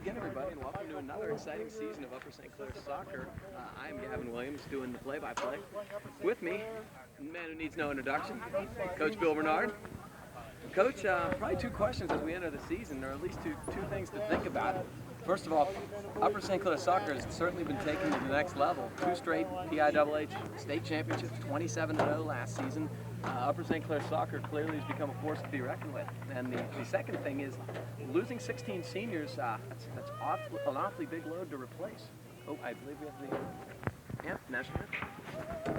again, everybody, and welcome to another exciting season of Upper St. Clair Soccer. I'm Gavin Williams, doing the play-by-play. With me, the man who needs no introduction, Coach Bill Bernard. Coach, probably two questions as we enter the season, or at least two things to think about. First of all, Upper St. Clair Soccer has certainly been taken to the next level. 2 straight PIAA state championships, 27-0 last season. Upper St. Clair Soccer clearly has become a force to be reckoned with. And the second thing is losing 16 seniors, that's an awfully big load to replace. Oh, I believe we have the national anthem.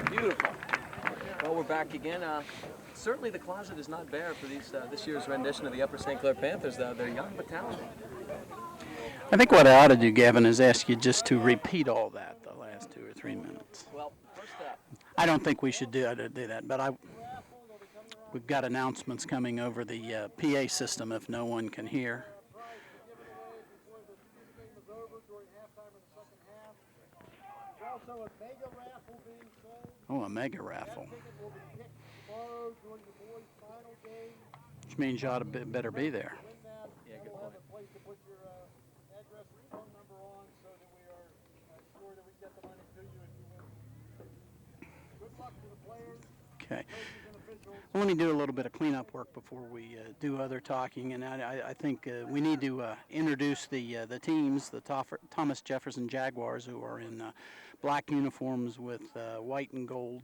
Beautiful. Well, we're back again. Certainly the closet is not bare for this year's rendition of the Upper St. Clair Panthers. They're young but talented. I think what I ought to do, Gavin, is ask you just to repeat all that the last 2 or 3 minutes. Well, first up. I don't think we should do that, but we've got announcements coming over the PA system if no one can hear. Oh, a mega raffle. Which means you ought to better be there. Yeah, good point. Okay. Well, let me do a little bit of cleanup work before we do other talking, and I think we need to introduce the teams, the Thomas Jefferson Jaguars, who are in black uniforms with white and gold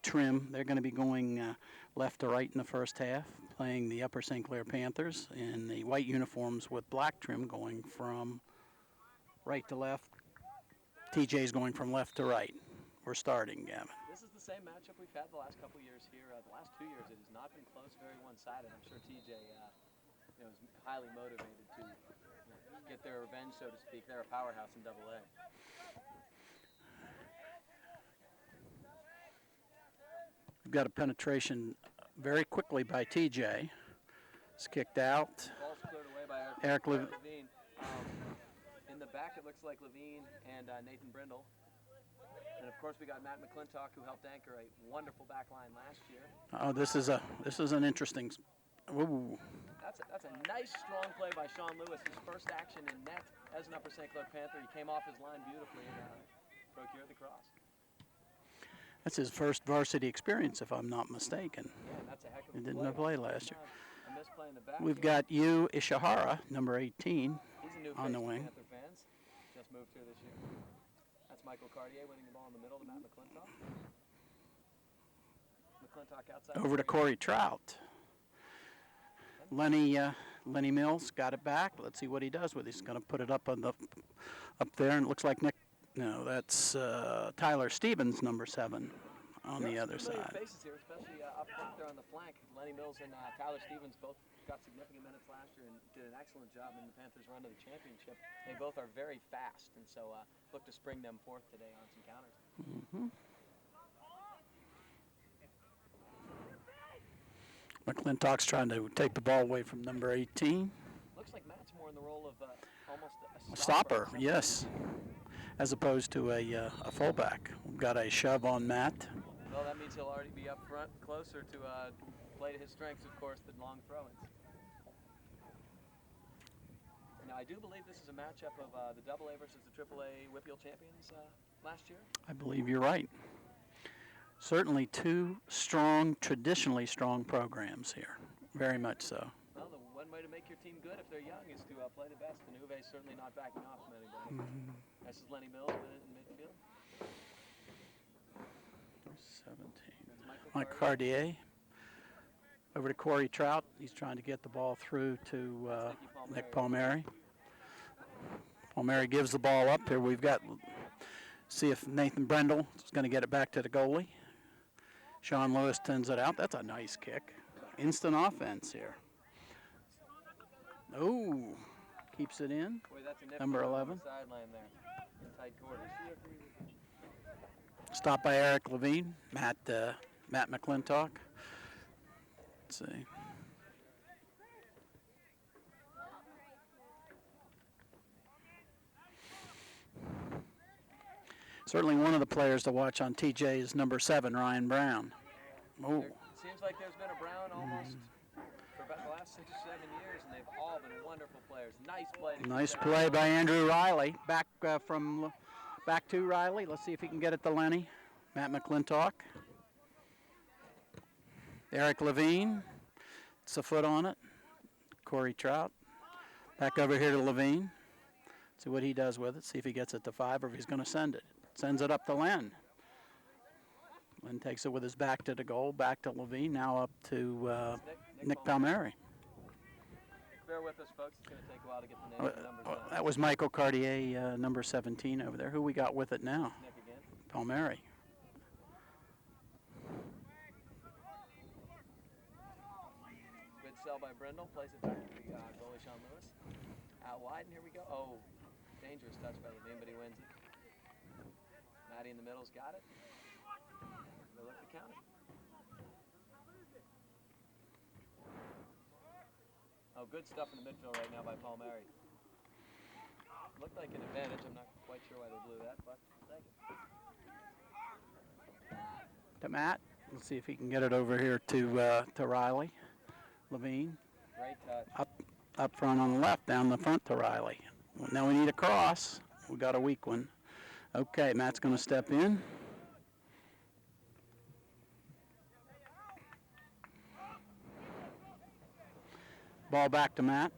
trim. They're going to be going left to right in the first half, playing the Upper St. Clair Panthers in the white uniforms with black trim, going from right to left. TJ's going from left to right. We're starting, Gavin. This is the same matchup we've had the last couple years here. The last 2 years, it has not been close, very one-sided. I'm sure TJ is highly motivated to get their revenge, so to speak. They're a powerhouse in AA. We've got a penetration very quickly by TJ. It's kicked out. Ball's cleared away by Eric Levine. In the back, it looks like Levine and Nathan Brindle. And of course, we got Matt McClintock, who helped anchor a wonderful back line last year. Oh, this is an interesting. Ooh. That's a nice, strong play by Sean Lewis. His first action in net as an Upper St. Clair Panther. He came off his line beautifully and procured the cross. That's his first varsity experience, if I'm not mistaken. Yeah, that's a heck of a He didn't play last year. A misplay in the back. We've got Yu Ishihara, number 18, He's a new on face the to wing. Panther fans. Just moved here this year. That's Michael Cartier winning the ball in the middle to Matt McClintock. McClintock outside. Over to Corey Trout. Lenny Mills got it back. Let's see what he does with it. He's going to put it up there, and it looks like that's Tyler Stevens, number 7, on the other side. Faces here, especially up front there on the flank. Lenny Mills and Tyler Stevens both got significant minutes last year and did an excellent job in the Panthers' run to the championship. They both are very fast, and so look to spring them forth today on some counters. Mm-hmm. McClintock's trying to take the ball away from number 18. Looks like Matt's more in the role of almost a stopper, yes, as opposed to a fullback. We've got a shove on Matt. Well, that means he'll already be up front, closer to play to his strengths, of course, than long throw-ins. Now, I do believe this is a matchup of the AA versus the AAA Whippeal champions last year. I believe you're right. Certainly two strong, traditionally strong programs here. Very much so. Well, the one way to make your team good if they're young is to play the best, and Uve's certainly not backing off from anybody. This is Lenny Mills in midfield. 17. That's Mike Cartier. Over to Corey Trout. He's trying to get the ball through to Nick Palmieri. Palmieri gives the ball up here. We've got, see if Nathan Brendel is going to get it back to the goalie. Sean Lewis turns it out. That's a nice kick. Instant offense here. Oh, keeps it in. Boy, that's a Number 11. Sideline there. In tight quarters. Stopped by Eric Levine. Matt McClintock. Let's see. Certainly one of the players to watch on TJ is number 7, Ryan Brown. Oh. Seems like there's been a Brown almost for about the last 6 or 7 years, and they've all been wonderful players. Nice play. Nice play by Andrew Riley. Back to Riley. Let's see if he can get it to Lenny. Matt McClintock. Eric Levine. It's a foot on it. Corey Trout. Back over here to Levine. See what he does with it. See if he gets it to 5 or if he's going to send it. Sends it up to Len. Len takes it with his back to the goal. Back to Levine. Now up to Nick Palmieri. Bear with us, folks. It's going to take a while to get the names and numbers down. That was Michael Cartier, number 17 over there. Who we got with it now? Nick again. Palmieri. Good sell by Brendel. Plays it back to the goalie, Sean Lewis. Out wide, and here we go. Oh, dangerous touch by Levine, but he wins it. Matty in the middle's got it. They look to count it. Oh, good stuff in the midfield right now by Palmieri. Looked like an advantage. I'm not quite sure why they blew that, but thank you. To Matt. Let's see if he can get it over here to Riley. Levine. Great touch. Up front on the left, down the front to Riley. Now we need a cross. We got a weak one. Okay, Matt's going to step in. Ball back to Matt.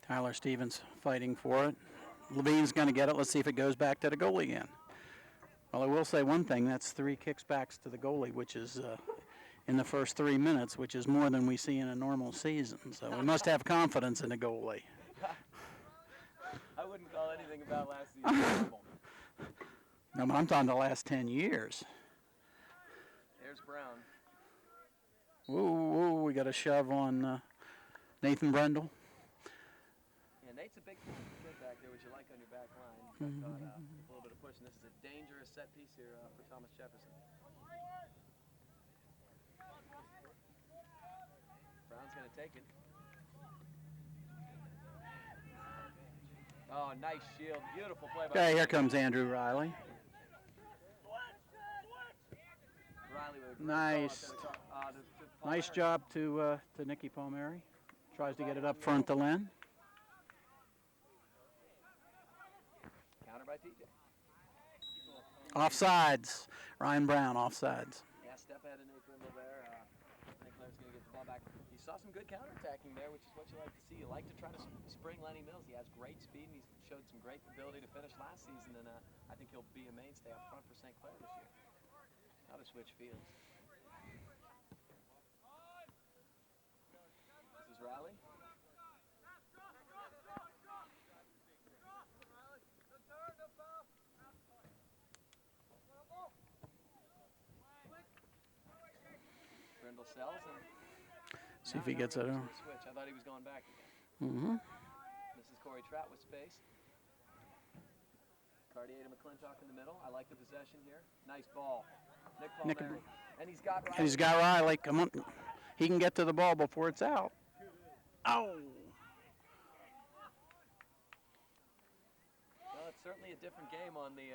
Tyler Stevens fighting for it. Levine's going to get it. Let's see if it goes back to the goalie again. Well, I will say one thing. That's 3 kickbacks to the goalie, which is in the first 3 minutes, which is more than we see in a normal season. So we must have confidence in the goalie. I wouldn't call anything about last season normal. No, but I'm talking the last 10 years. There's Brown. Whoa, we got a shove on Nathan Brendel. Yeah, Nate's a big kid back there, which you like on your back line. A little bit of push, and this is a dangerous set piece here for Thomas Jefferson. Brown's going to take it. Oh, nice shield. Beautiful play by Okay, here comes Andrew Riley. Riley with a great Nice. Nice job to Nicky Palmieri. Tries to get it up front to Len. Counter by TJ. Offsides. Ryan Brown, offsides. Yeah, step ahead of Nate Brindle there. Nick Claire's going to get the ball back. You saw some good counterattacking there, which is what you like to see. You like to try to spring Lenny Mills. He has great speed, and he's showed some great ability to finish last season, and I think he'll be a mainstay up front for St. Clair this year. Now to switch fields. This is Riley. Brindle sells and See if he gets it. Switch. I thought he was going back again. Mm-hmm. This is Corey Trout with space. Cartier to McClintock in the middle. I like the possession here. Nice ball. Nick Palmieri. And he's got Riley. He's got Riley. Come on. He can get to the ball before it's out. Oh. Well, it's certainly a different game on the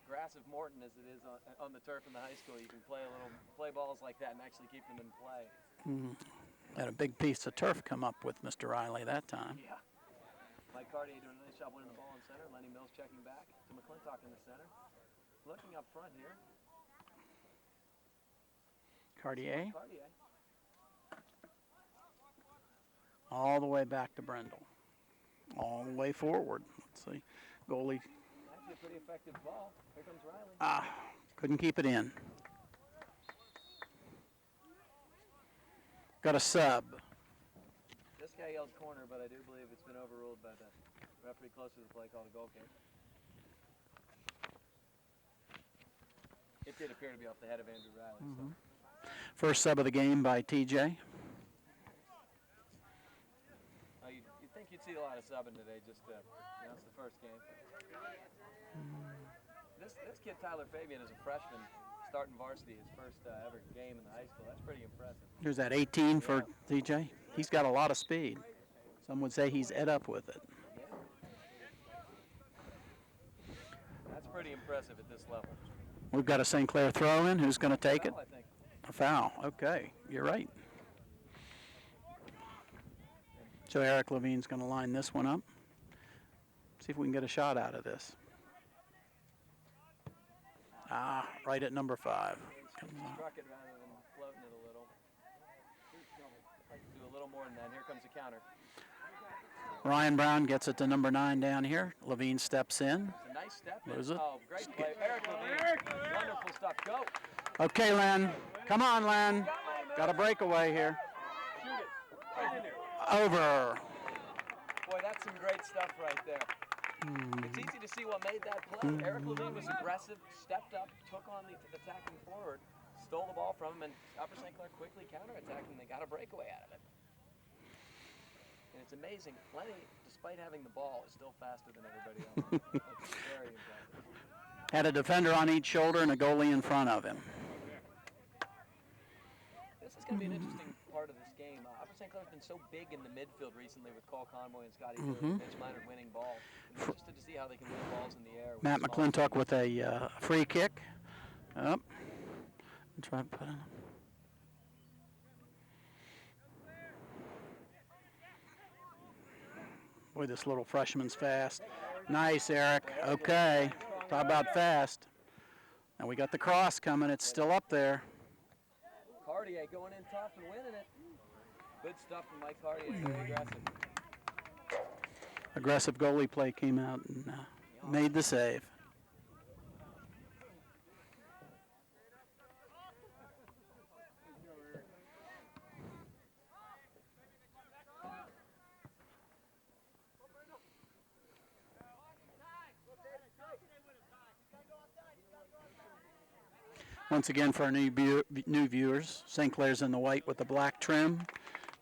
grass of Morton as it is on the turf in the high school. You can play balls like that and actually keep them in play. Had a big piece of turf come up with Mr. Riley that time. Yeah. Mike Cartier doing a nice job winning the ball in center. Lenny Mills checking back to McClintock in the center. Looking up front here. Cartier. Cartier. All the way back to Brendel. All the way forward. Let's see. Goalie. Actually a pretty effective ball. Here comes Riley. Couldn't keep it in. Got a sub. This guy yelled corner, but I do believe it's been overruled by the referee close to the play called a goal kick. It did appear to be off the head of Andrew Riley. Mm-hmm. So. First sub of the game by TJ. You'd think you'd see a lot of subbing today, just it's the first game. This kid, Tyler Fabian, is a freshman, starting varsity, his first ever game in the high school. That's pretty impressive. Here's that 18 for TJ. He's got a lot of speed. Some would say he's ed up with it. Yeah. That's pretty impressive at this level. We've got a St. Clair throw in. Who's going to take it? I think. A foul. Okay, you're right. So Eric Levine's going to line this one up. See if we can get a shot out of this. Right at number 5. Struck it rather than floating it a little. Like to do a little more than that. Here comes the counter. Ryan Brown gets it to number 9 down here. Levine steps in. It's a nice step. Lose it. Oh, great play. Eric Levine. Wonderful stuff. Go. Okay, Len. Come on, Len. Got a breakaway here. Shoot it. Right in there. Over. Boy, that's some great stuff right there. It's easy to see what made that play. Eric Levine was aggressive, stepped up, took on the attacking forward, stole the ball from him, and Upper St. Clair quickly counterattacked, and they got a breakaway out of it. And it's amazing. Lenny, despite having the ball, is still faster than everybody else. That's very impressive. Had a defender on each shoulder and a goalie in front of him. This is going to be an interesting part of this game. Upper St. Clair's been so big in the midfield recently with Cole Conboy and Scotty Mitch Minard winning balls. I'm interested to see how they can win balls in the air. Matt McClintock with a free kick. Up. Try to put it. Boy, this little freshman's fast. Nice, Eric. Okay. Talk about fast. Now we got the cross coming. It's still up there. Cartier going in tough and winning it. Good stuff from Mike Cartier. Very aggressive. Aggressive goalie play came out and made the save. Once again, for our new viewers, St. Clair's in the white with the black trim,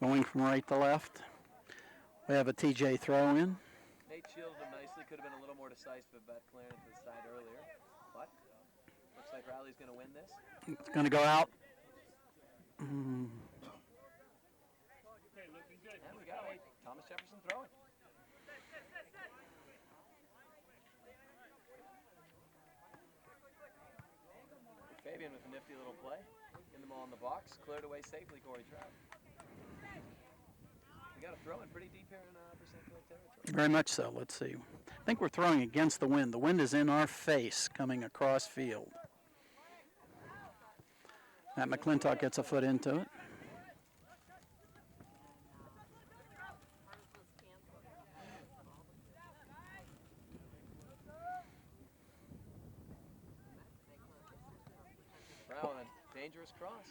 going from right to left. We have a TJ throw in. Nate shielded him nicely. Could have been a little more decisive about clearing it to the side earlier. But looks like Riley's going to win this. It's going to go out. And we got a Thomas Jefferson throwing. Fabian with a nifty little play. Getting them all in the box. Cleared away safely, Corey Trout. We got a throw in pretty deep here in Upper St. Clair territory. Very much so. Let's see. I think we're throwing against the wind. The wind is in our face coming across field. Matt McClintock gets a foot into it. Brown, a dangerous cross.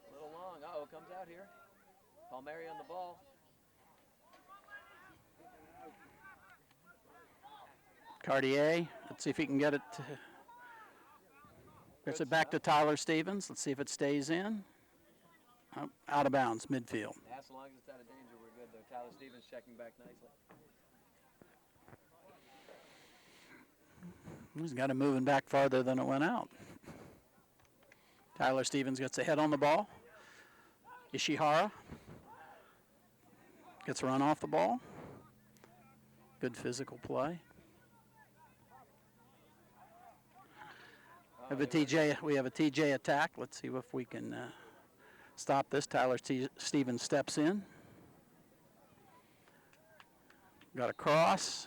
A little long. Uh-oh, comes out here. Palmieri on the ball. Cartier, let's see if he can get it. Gets it back to Tyler Stevens. Let's see if it stays in. Oh, out of bounds, midfield. Yeah, as long as it's out of danger, we're good there. Tyler Stevens checking back nicely. He's got it moving back farther than it went out. Tyler Stevens gets a head on the ball. Ishihara gets a run off the ball. Good physical play. We have a TJ attack. Let's see if we can stop this. Tyler Stevens steps in. Got a cross.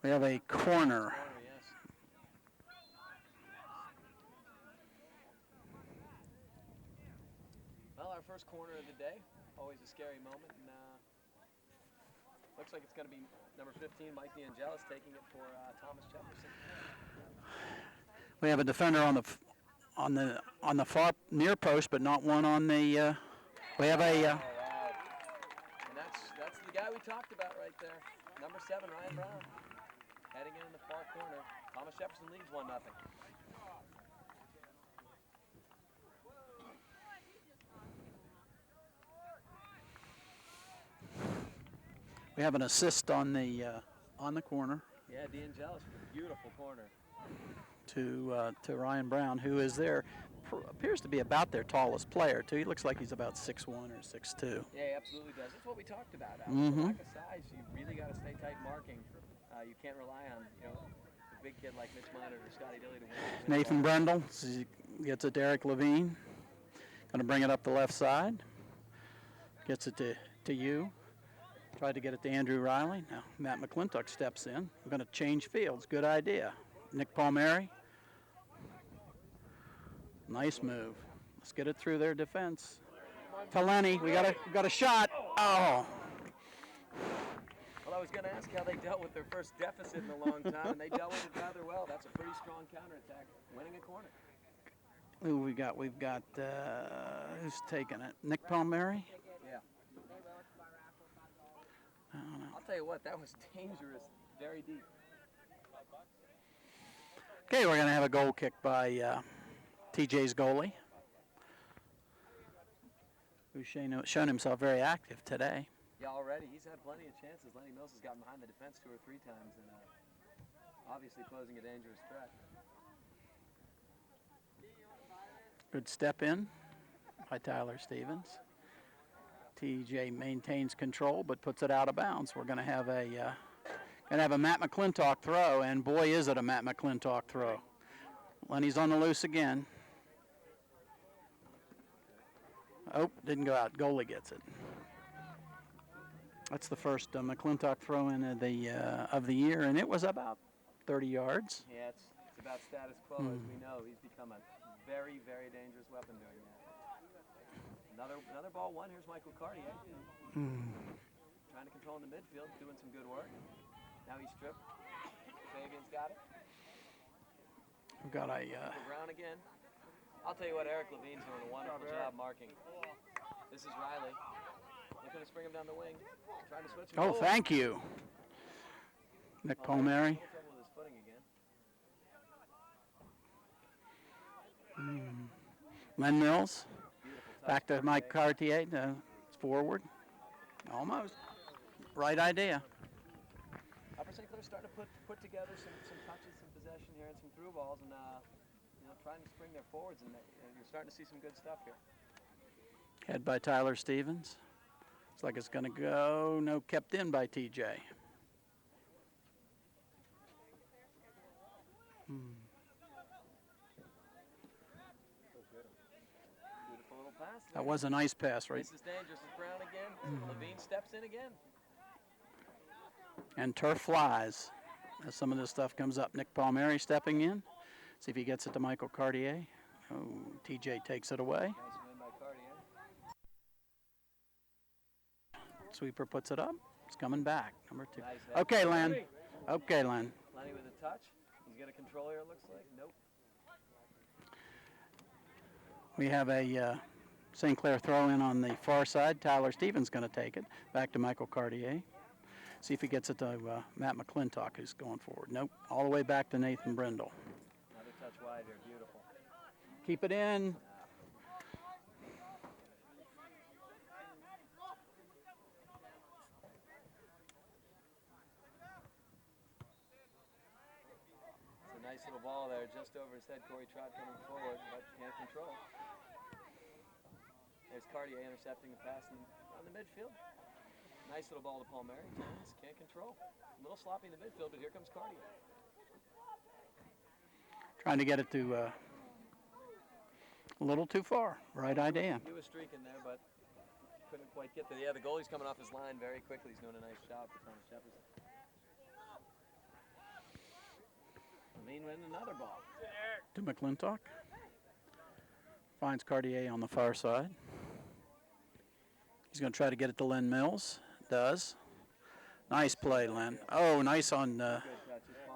We have a corner. Yes. Well, our first corner of the day, always a scary moment, and looks like it's going to be number 15, Mike DeAngelis, taking it for Thomas Jefferson. We have a defender on the far near post, but not one on the. We have a. Oh, wow. And that's the guy we talked about right there, number 7, Ryan Brown, heading in the far corner. Thomas Jefferson leads 1-0. We have an assist on the corner Yeah, DeAngelis, beautiful corner. to Ryan Brown, who is there, appears to be about their tallest player too. He looks like he's about 6'1" or 6'2". Yeah, he absolutely does. That's what we talked about. Mm-hmm. Lack of size, you really got to stay tight marking. You can't rely on a big kid like Mitch Minor or Scotty Dilly to win. Nathan Brendel gets it to Eric Levine. Going to bring it up the left side. Gets it to you. Tried to get it to Andrew Riley. Now Matt McClintock steps in. We're going to change fields. Good idea. Nick Palmieri. Nice move. Let's get it through their defense. To Lenny. We got a shot. Oh. Well, I was going to ask how they dealt with their first deficit in a long time, and they dealt with it rather well. That's a pretty strong counterattack, winning a corner. Who we got? We've got who's taking it? Nick Palmieri. Yeah. I'll tell you what, that was dangerous, very deep. Okay, we're going to have a goal kick by TJ's goalie, who's shown himself very active today. Yeah, already. He's had plenty of chances. Lenny Mills has gotten behind the defense 2 or 3 times, and obviously posing a dangerous threat. Good step in by Tyler Stevens. TJ maintains control but puts it out of bounds. We're going to have a Matt McClintock throw, and boy is it a Matt McClintock throw. Lenny's on the loose again. Oh, didn't go out. Goalie gets it. That's the first McClintock throw in of the year, and it was about 30 yards. Yeah, it's about status quo, as we know. He's become a very, very dangerous weapon doing that. Another ball one. Here's Michael Cartier. Trying to control in the midfield, doing some good work. Now he's stripped. Fabian's got it. We've got a Brown again. I'll tell you what, Eric Levine's doing a wonderful job marking. This is Riley. Looking to spring him down the wing. Trying to switch him. Oh, thank you. Nick Palmieri. Trouble with his footing again. Len Mills. Back to Mike Cartier. Forward. Almost. Right idea. Upper St. Clair's starting to put together some touches, some possession here, and some through balls, and trying to spring their forwards, and you're starting to see some good stuff here. Head by Tyler Stevens. Looks like it's going to go. No, kept in by TJ. Beautiful little pass. That was a nice pass, right? This is dangerous. It's Brown again. Levine steps in again. And turf flies as some of this stuff comes up. Nick Palmieri stepping in. See if he gets it to Michael Cartier. Oh, TJ takes it away. Nice win by Cartier. Sweeper puts it up. It's coming back. Number 2. Nice head. Okay, Len. Okay, Len. Lenny with a touch. He's got a control here, it looks like. Nope. We have a St. Clair throw in on the far side. Tyler Stevens going to take it. Back to Michael Cartier. See if he gets it to Matt McClintock, who's going forward. Nope. All the way back to Nathan Brendel. Another touch wide here. Beautiful. Keep it in. It's a nice little ball there, just over his head. Corey Trott coming forward, but can't control. There's Cartier intercepting the pass on the midfield. Nice little ball to Palmieri. Turns, can't control. A little sloppy in the midfield, but here comes Cartier. Trying to get it to a little too far. Right idea. He was streaking there, but couldn't quite get there. Yeah, the goalie's coming off his line very quickly. He's doing a nice job for Thomas Jefferson. Levine winning another ball. To McClintock. Finds Cartier on the far side. He's going to try to get it to Len Mills. Does. Nice play, Len. Oh, nice on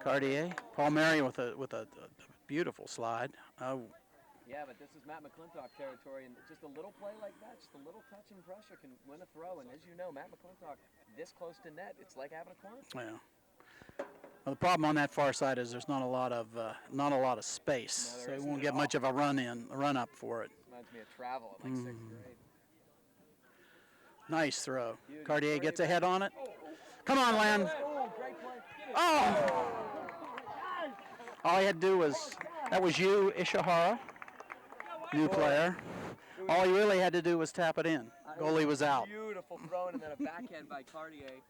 Cartier. Paul Mary with a beautiful slide. Oh. Yeah, but this is Matt McClintock territory, and just a little play like that, just a little touch and pressure can win a throw. And as you know, Matt McClintock this close to net, it's like having a corner. Yeah. Well, the problem on that far side is there's not a lot of space, No, so you won't get much of a run up for it. Reminds me of travel in like 6th grade. Nice throw. Cartier gets ahead on it. Come on, Len. Oh, great play. Oh! All he had to do was, that was you, Ishihara, new player. All he really had to do was tap it in. Goalie was out. Beautiful throw, and then a backhand by Cartier.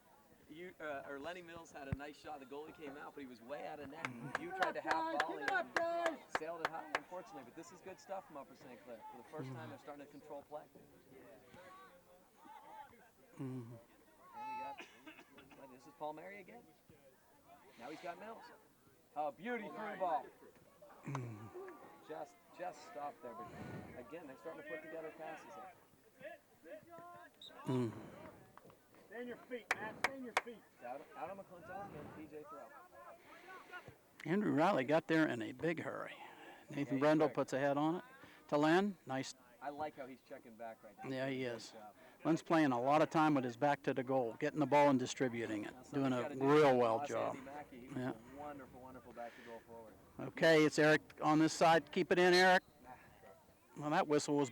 Lenny Mills had a nice shot. The goalie came out, but he was way out of net. You tried to half volley and sailed it high, unfortunately. But this is good stuff from Upper St. Clair. For the first time, they're starting to control play. And we got, this is Paul Mary again. Now he's got Mills. Oh, beauty through ball. Just stopped there, but again, they're starting to put together passes here. Stay on your feet, Matt. Stay on your feet. Out of McClintock and TJ throw. Andrew Riley got there in a big hurry. Nathan Brendel puts a head on it. To Len, nice. I like how he's checking back right now. Yeah, he is. Len's playing a lot of time with his back to the goal, getting the ball and distributing it, doing a real well job. Yeah. Wonderful, wonderful back to goal forward. Okay, it's Eric on this side. Keep it in, Eric. Well, that whistle was,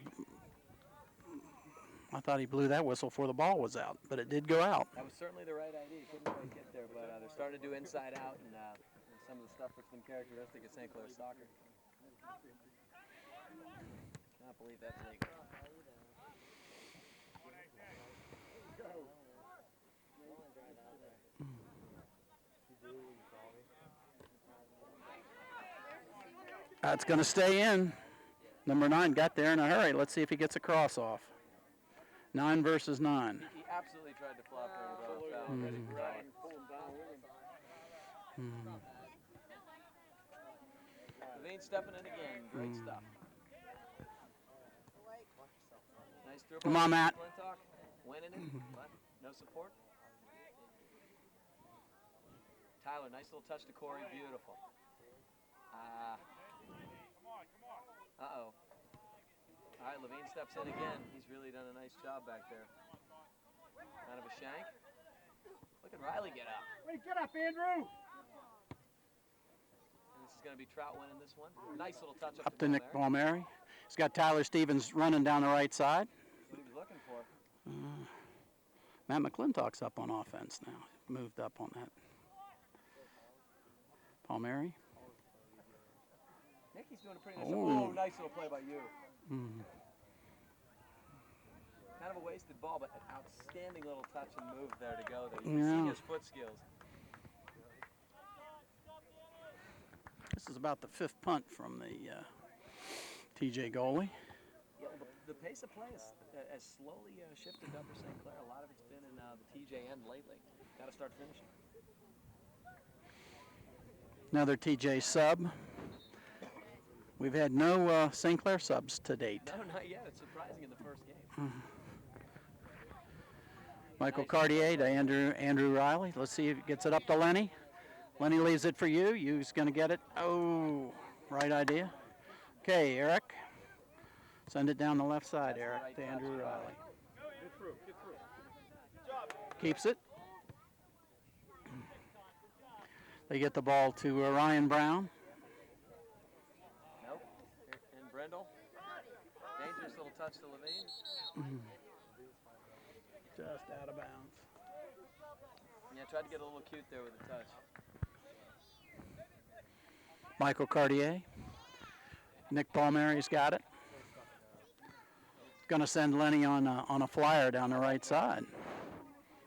I thought he blew that whistle before the ball was out, but it did go out. That was certainly the right idea. Couldn't quite get there, but they're starting to do inside out and some of the stuff that's been characteristic of St. Clair soccer. Cannot believe that's legal. That's going to stay in. Number 9 got there in a hurry. Let's see if he gets a cross off. 9 versus 9. He absolutely tried to flop there. Levine stepping in again. Great stuff. Nice throw. Come on, Matt. McClintock winning it, but no support. Tyler, nice little touch to Corey. Beautiful. Uh-oh. All right, Levine steps in again. He's really done a nice job back there. Kind of a shank. Look at Riley get up. Wait, get up, Andrew. And this is going to be Trout winning this one. Nice little touch Up to Nick Palmieri. He's got Tyler Stevens running down the right side. That's what he was looking for. Matt McClintock's up on offense now. Moved up on that. Palmieri. Nicky's doing a pretty nice job. Oh, nice little play by you. Kind of a wasted ball, but an outstanding little touch and move there to go there. You can see his foot skills. This is about the 5th punt from the TJ goalie. Yeah, well, the pace of play has slowly shifted to Upper St. Clair. A lot of it's been in the TJ end lately. Got to start finishing. Another TJ sub. We've had no St. Clair subs to date. No, not yet. It's surprising in the first game. Michael Cartier to Andrew Riley. Let's see if he gets it up to Lenny. Lenny leaves it for you. You's going to get it. Oh, right idea. Okay, Eric. Send it down the left side, Eric, to Andrew Riley. Get through. Keeps it. They get the ball to Ryan Brown. Nope. And Brendel. Dangerous little touch to Levine. Just out of bounds. Yeah, tried to get a little cute there with the touch. Michael Cartier. Nick Palmieri's got it. Going to send Lenny on a flyer down the right side.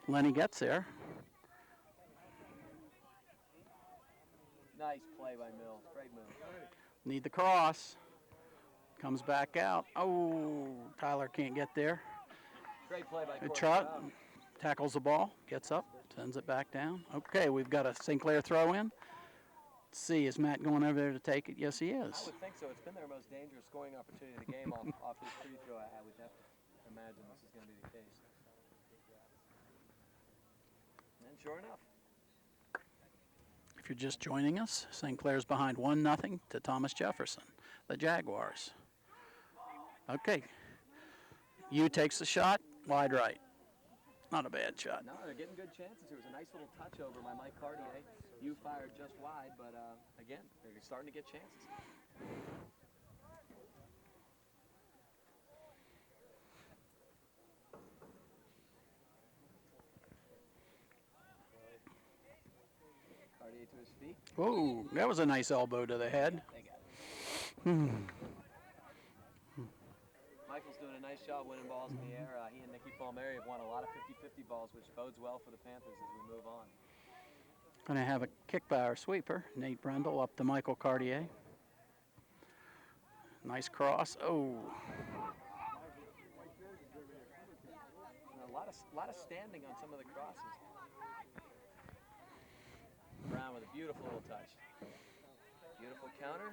Lenny gets there. Nice play by Mills. Great move. Need the cross. Comes back out. Oh, Tyler can't get there. Great play by Good Court trot. Stroud. Tackles the ball, gets up, sends it back down. Okay, we've got a St. Clair throw in. Let's see, is Matt going over there to take it? Yes, he I is. would think so. It's been their most dangerous scoring opportunity of the game off his free throw. I would have to imagine this is going to be the case. And sure enough. If you're just joining us, St. Clair's behind 1-0 to Thomas Jefferson, the Jaguars. Okay, U takes the shot, wide right. Not a bad shot. No, they're getting good chances. There was a nice little touch over by Mike Cartier. You fired just wide, but again, they're starting to get chances. Cartier to his feet. Whoa, that was a nice elbow to the head. They got it. Michael's doing a nice job winning balls in the air. He and Nicky Palmieri have won a lot of 50-50 balls, which bodes well for the Panthers as we move on. Going to have a kick by our sweeper, Nate Brendel, up to Michael Cartier. Nice cross. Oh, A lot of standing on some of the crosses. Brown with a beautiful little touch. Beautiful counter.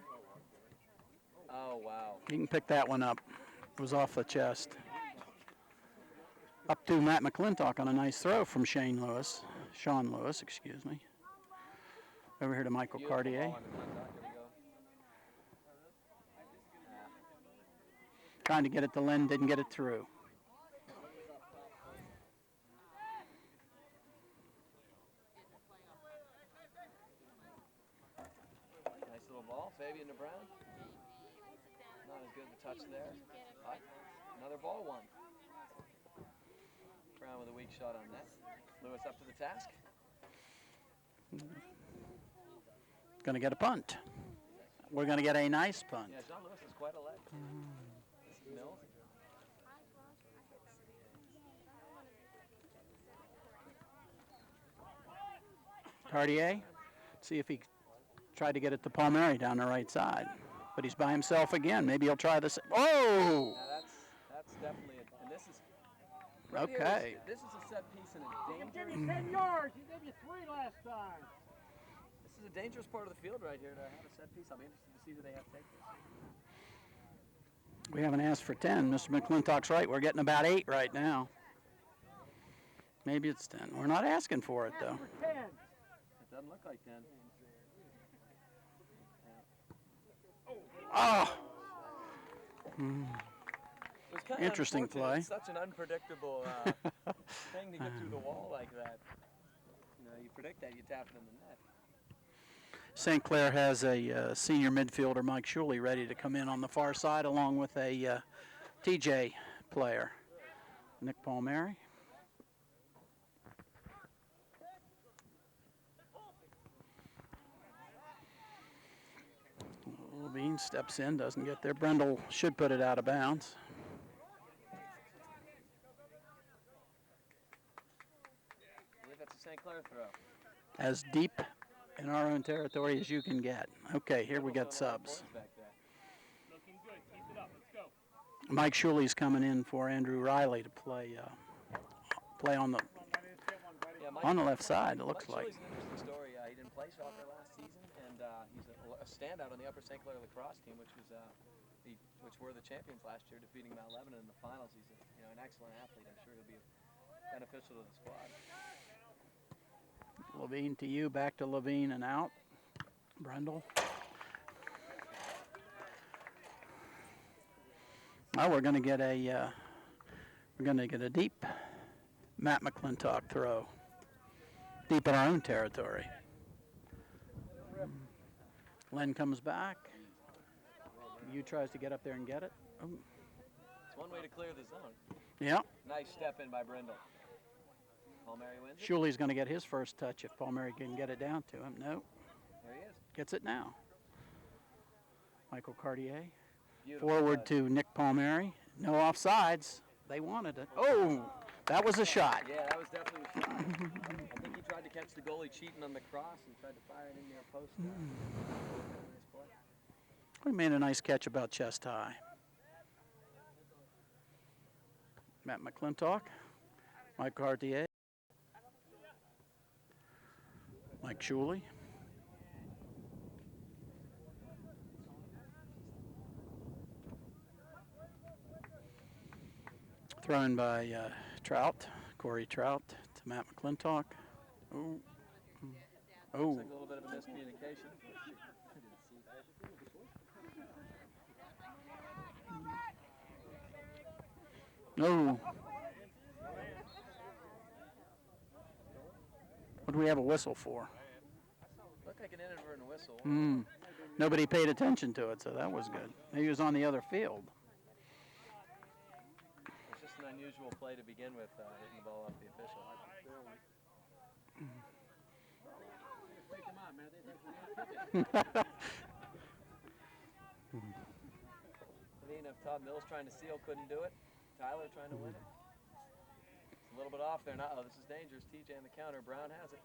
Oh, wow. you can pick that one up. It was off the chest. Up to Matt McClintock on a nice throw from Sean Lewis, excuse me. Over here to Michael Beautiful Cartier. ball on McClintock. There we go. Trying to get it to Len, didn't get it through. Nice little ball. Fabian to Brown. Not as good of a touch there. But another ball one. Brown with a weak shot on net. Lewis up to the task. Going to get a punt. We're going to get a nice punt. Yeah, John Lewis is quite a leg. This is Mills. Cartier, see if he tried to get it to Palmieri down the right side. But he's by himself again. Maybe he'll try this. Oh! Yeah, that's definitely it. And this is right Okay. Here, this is a set piece and a Give dangerous. you 10 yards. He gave you 3 last time. This is a dangerous part of the field right here to have a set piece. I'll be interested to see who they have take this. We haven't asked for 10. Mr. McClintock's right. We're getting about 8 right now. Maybe it's 10. We're not asking for it, though. For 10. It doesn't look like 10. Oh! It was kind of Interesting unfortunate. play. It's such an unpredictable thing to get through the wall like that. You know, you predict that, you tap it in the net. St. Clair has a senior midfielder, Mike Shuley, ready to come in on the far side along with a TJ player, Nick Palmieri. Levine steps in, doesn't get there. Brendel should put it out of bounds. I believe that's a St. Clair throw. As deep in our own territory as you can get. Okay, here we got subs. Back there. Looking good. Keep it up. Let's go. Mike Shuley's coming in for Andrew Riley to play on the Yeah, Mike, on the left side. It looks Mike like. Shuley's an interesting story. He didn't play soccer last season, and he's a standout on the Upper St. Clair lacrosse team, which were the champions last year, defeating Mount Lebanon in the finals. He's an excellent athlete. I'm sure he'll be beneficial to the squad. Levine to you, back to Levine and out. Brendel. Now we're going to get a deep Matt McClintock throw, deep in our own territory. Len comes back. You tries to get up there and get it. Oh, It's one way to clear the zone. yeah, Nice step in by Brindle. Palmieri wins it. Shuley's going to get his first touch if Palmieri can get it down to him. No, There he is. gets it now. Michael Cartier. Beautiful Forward touch. to Nick Palmieri. No offsides. They wanted it. Oh, that was a shot. Yeah, that was definitely a shot. I think he tried to catch the goalie cheating on the cross and tried to fire it in near post. Nice play. We made a nice catch about chest high. Matt McClintock, Mike Cartier, Mike Shuley. Thrown by Trout, Corey Trout to Matt McClintock. Oh, oh. Looks like a little bit of a miscommunication. No. What do we have a whistle for? Looked like an inadvertent whistle. Nobody paid attention to it, so that was good. Maybe he was on the other field. It's just an unusual play to begin with, hitting the ball off the official. If Todd Mills trying to steal, couldn't do it. Tyler trying to win it. It's a little bit off there. Now, oh, this is dangerous. TJ on the counter. Brown has it.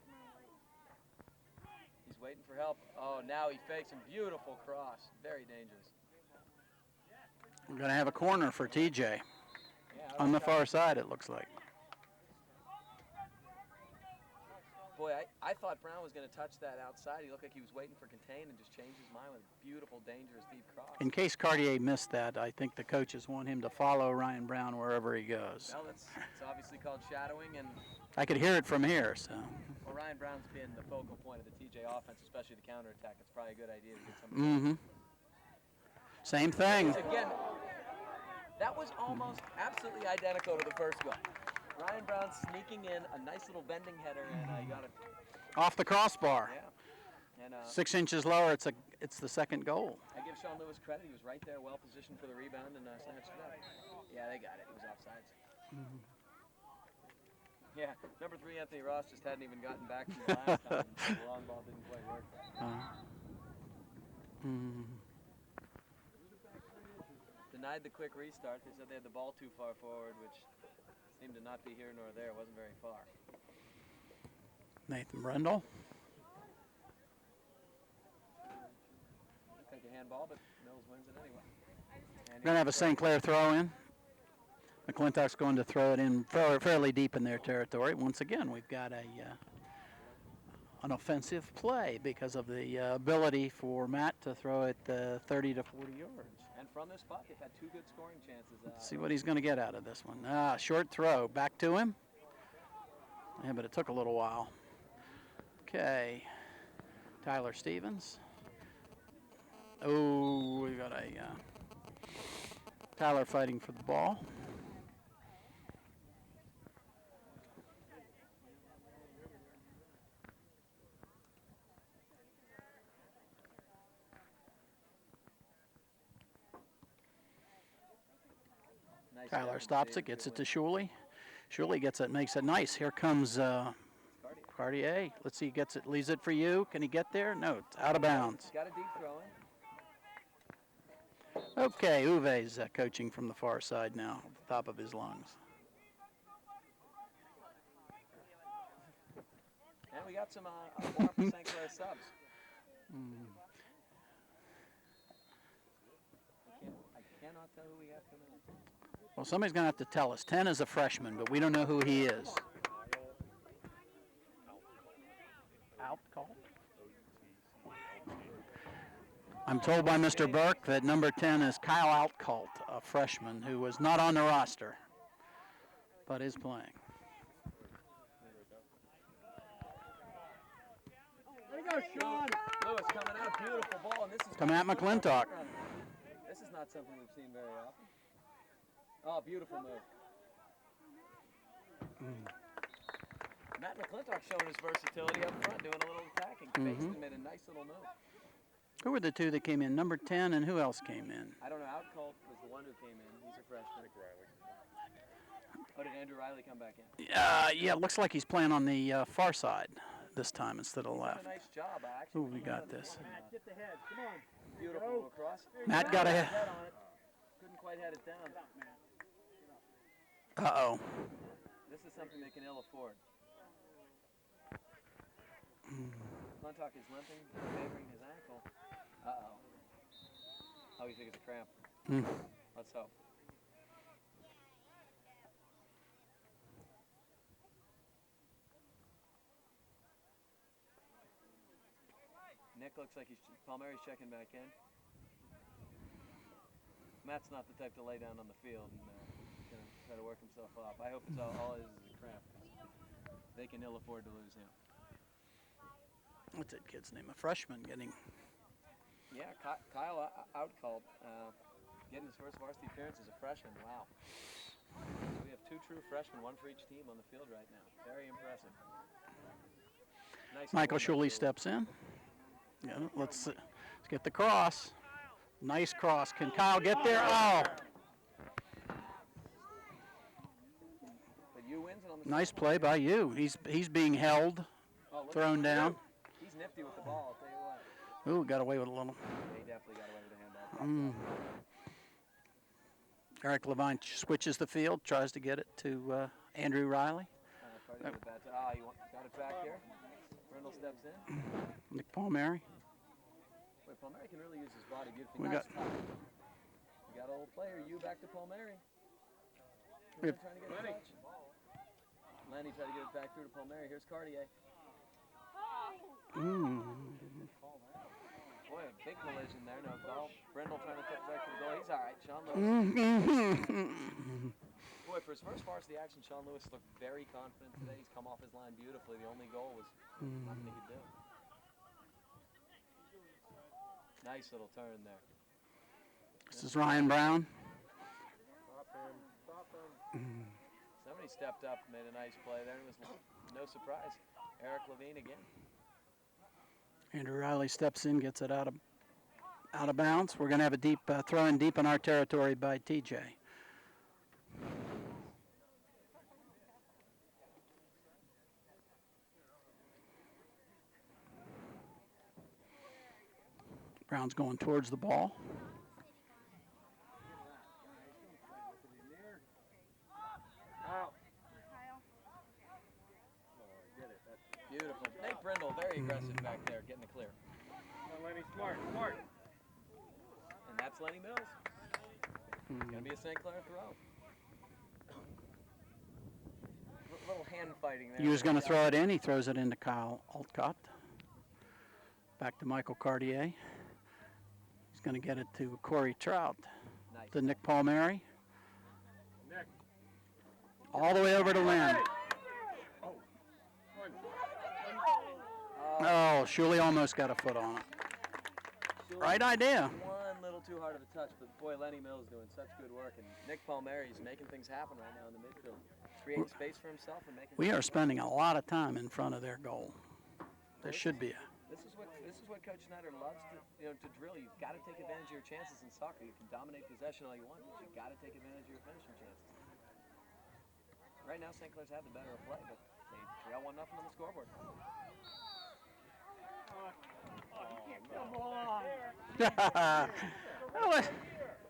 He's waiting for help. Oh, now he fakes him. Beautiful cross. Very dangerous. We're going to have a corner for TJ. On the far side, it looks like. Boy, I thought Brown was going to touch that outside. He looked like he was waiting for contain and just changed his mind with a beautiful, dangerous, deep cross. In case Cartier missed that, I think the coaches want him to follow Ryan Brown wherever he goes. Well, it's obviously called shadowing, and I could hear it from here, so. Well, Ryan Brown's been the focal point of the TJ offense, especially the counterattack. It's probably a good idea to get somebody. Same thing. Again, that was almost absolutely identical to the first goal. Ryan Brown sneaking in a nice little bending header, and he got it off the crossbar. Yeah. And 6 inches lower, it's the second goal. I give Sean Lewis credit. He was right there, well positioned for the rebound, and snatched it up. Yeah, they got it. He was offsides. Yeah, number 3 Anthony Ross just hadn't even gotten back from the last time. The long ball didn't quite work. Denied the quick restart. They said they had the ball too far forward, which seemed to not be here nor there. It wasn't very far. Nathan Brendel. Looked like a handball, but Mills wins it anyway. We're going to have a St. Clair throw in. McClintock's going to throw it in fairly deep in their territory. Once again, we've got an offensive play because of the ability for Matt to throw it 30 to 40 yards. And from this spot, they've had 2 good scoring chances. Let's see what he's going to get out of this one. Short throw. Back to him. Yeah, but it took a little while. Okay. Tyler Stevens. Oh, we got a Tyler fighting for the ball. Nice Tyler stops it, gets it to Shuley. Shuley gets it, makes it nice. Here comes Cartier. Let's see, he gets it, leaves it for you. Can he get there? No, it's out of bounds. Got a deep throw in. Okay, Uwe's coaching from the far side now, at the top of his lungs. And we got some more St. Clair subs. I cannot tell who we have coming in. Well, somebody's going to have to tell us. 10 is a freshman, but we don't know who he is. Outcall? I'm told by Mr. Burke that number 10 is Kyle Outcalt, a freshman who was not on the roster, but is playing. There you go, Sean. Lewis coming out, beautiful ball, and this is To Matt McClintock. This is not something we've seen very often. Oh, beautiful move. Matt McClintock showing his versatility up front, doing a little attacking. Faced and made a nice little move. Who were the 2 that came in? Number 10, and who else came in? I don't know. Outcall was the one who came in. He's a freshman. Oh, did Andrew Riley come back in? Yeah, it looks like he's playing on the far side this time instead of He's left. done a nice job. Actually. Ooh, we got this. Matt, get the head. Come on. Beautiful move across. Matt got a head on it. Couldn't quite head it down. Uh-oh. This is something they can ill afford. McClintock is limping, favoring his ankle. Uh-oh. Oh, you think it's a cramp? Let's hope. Nick looks like Palmieri's checking back in. Matt's not the type to lay down on the field and gonna try to work himself up. I hope it's all it is a cramp. They can ill afford to lose him. What's that kid's name? A freshman getting. Yeah, Kyle out called, getting his first varsity appearance as a freshman. Wow. We have 2 true freshmen, 1 for each team on the field right now. Very impressive. Nice Michael Shuley steps in. Yeah, let's get the cross. Nice cross. Can Kyle get there? Oh. But you wins it on the Nice play by you. He's being held, thrown down. He's nifty with the ball, I'll tell you what. Ooh, got away with a little. He definitely got away with a handball. Eric Levine switches the field, tries to get it to Andrew Riley. Got it back here. Brindle steps in. Nick Palmieri. Wait, Palmieri can really use his body beautifully. We Nice got- touch. We got a little player. You back to Palmieri. We have- Trying to get a touch. Lenny tried to get it back through to Palmieri. Here's Cartier. Boy, a big collision there. No call. Brindle trying to tip it back to the goal. He's all right. Sean Lewis. Boy, for his first varsity action, Sean Lewis looked very confident today. He's come off his line beautifully. The only goal was nothing he could do. Nice little turn there. This is Ryan Brown. Somebody stepped up and made a nice play there. It was no surprise. Eric Levine again. Andrew Riley steps in, gets it out of bounds. We're going to have a deep throw in deep in our territory by TJ. Brown's going towards the ball. Beautiful. Nate Brindle, very aggressive back there, getting the clear. Lenny, smart. And that's Lenny Mills. Gonna be a St. Clair throw. Little hand fighting there. He was going to throw it in. He throws it into Kyle Altcott. Back to Michael Cartier. He's going to get it to Corey Trout. Nice. To Nick Palmieri. All the way over to Lynn. Oh, Shuley almost got a foot on it. Right idea. One little too hard of a touch, but boy, Lenny Mills doing such good work, and Nick Palmieri is making things happen right now in the midfield, creating space for himself and making. We are spending a lot of time in front of their goal. There should be a. This is what Coach Snyder loves to drill. You've got to take advantage of your chances in soccer. You can dominate possession all you want, but you've got to take advantage of your finishing chances. Right now, St. Clair's had the better of play, but they trail 1-0 on the scoreboard. Come on.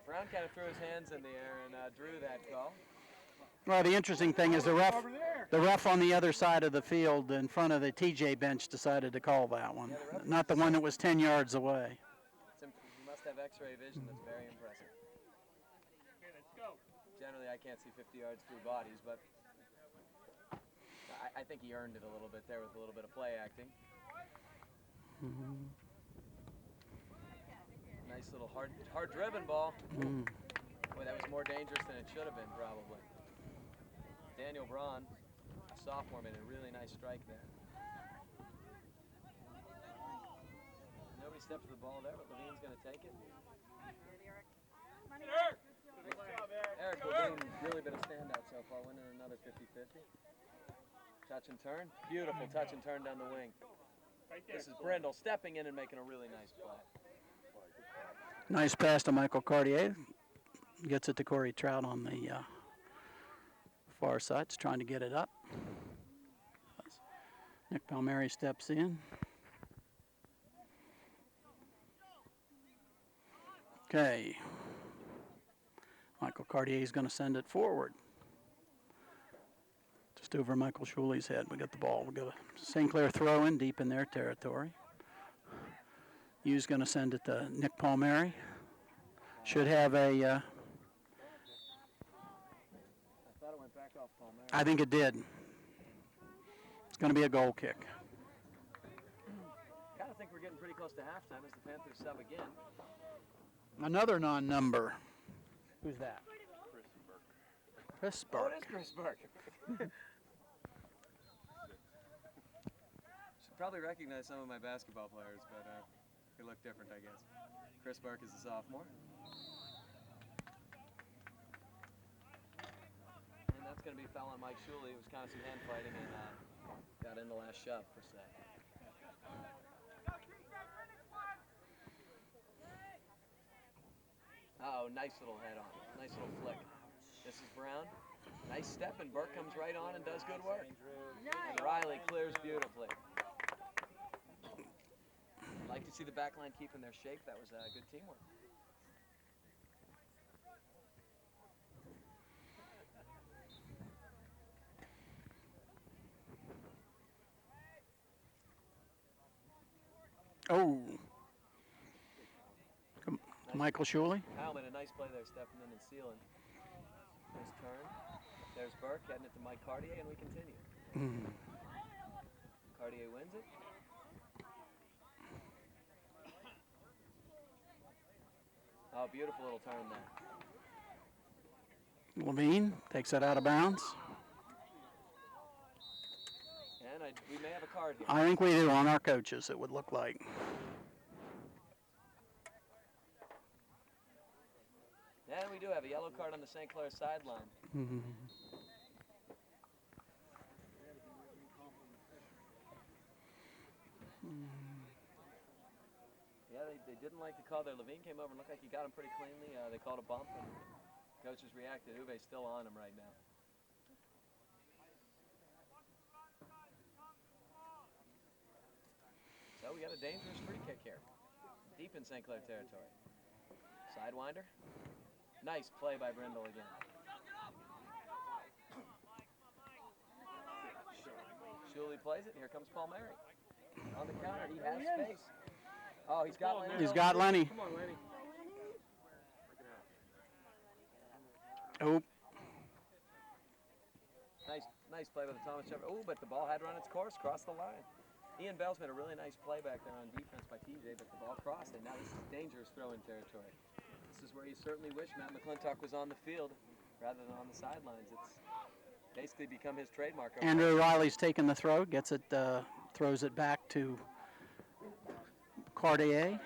Brown kind of threw his hands in the air and drew that call. Well, the interesting thing is the ref on the other side of the field in front of the TJ bench decided to call that one, not the one that was 10 yards away. He must have X-ray vision. That's very impressive. Generally, I can't see 50 yards through bodies, but I think he earned it a little bit there with a little bit of play acting. Nice little hard-driven ball. Boy, that was more dangerous than it should have been, probably. Daniel Braun, a sophomore, made a really nice strike there. Nobody stepped to the ball there, but Levine's going to take it. Eric Levine really been a standout so far, winning another 50-50. Touch and turn. Beautiful touch and turn down the wing. This is Brindle stepping in and making a really nice play. Nice pass to Michael Cartier. Gets it to Corey Trout on the far side. He's trying to get it up. Nick Palmieri steps in. Okay. Michael Cartier is going to send it forward. Just over Michael Shuley's head. We got the ball. We got a St. Clair throw in deep in their territory. Hugh's going to send it to Nick Palmieri. Should have a. I thought it went back off Palmieri. I think it did. It's going to be a goal kick. Kind of think we're getting pretty pretty close to halftime as the Panthers sub again. Another non-number. Who's that? Chris Oh, Burke. it is Chris Burke. Should probably recognize some of my basketball players, but they look different, I guess. Chris Burke is a sophomore. And that's going to be a foul on Mike Shuley. It was kind of some hand fighting and got in the last shove per se. Uh-oh, nice little head on. Nice little flick. This is Brown. Nice step, and Burke comes right on and does good work. And Riley clears beautifully. Like to see the back line keeping their shape. That was good teamwork. Oh. Michael Shuley. Howman, a nice play there, stepping in and sealing. Nice turn. There's Burke heading it to Mike Cartier, and we continue. Cartier wins it. Oh, beautiful little turn there. Levine takes that out of bounds. And we may have a card here. I think we do on our coaches, it would look like. And we do have a yellow card on the St. Clair sideline. Yeah, they didn't like the call there. Levine came over and looked like he got him pretty cleanly. They called a bump, and coaches reacted. Uve's still on him right now. So we got a dangerous free kick here. Deep in St. Clair territory. Sidewinder. Nice play by Brindle again. Shuley plays it, and here comes Palmieri. On the counter, he has space. Oh, he's got Lenny. He's got Lenny. Come on, Lenny. Oh. Nice play by the Thomas Jefferson. Oh, but the ball had run its course, crossed the line. Ian Bell's made a really nice play back there on defense by TJ, but the ball crossed it. Now this is dangerous throw-in territory. This is where you certainly wish Matt McClintock was on the field rather than on the sidelines. It's basically become his trademark. Andrew Riley's taking the throw, gets it, throws it back to Cartier.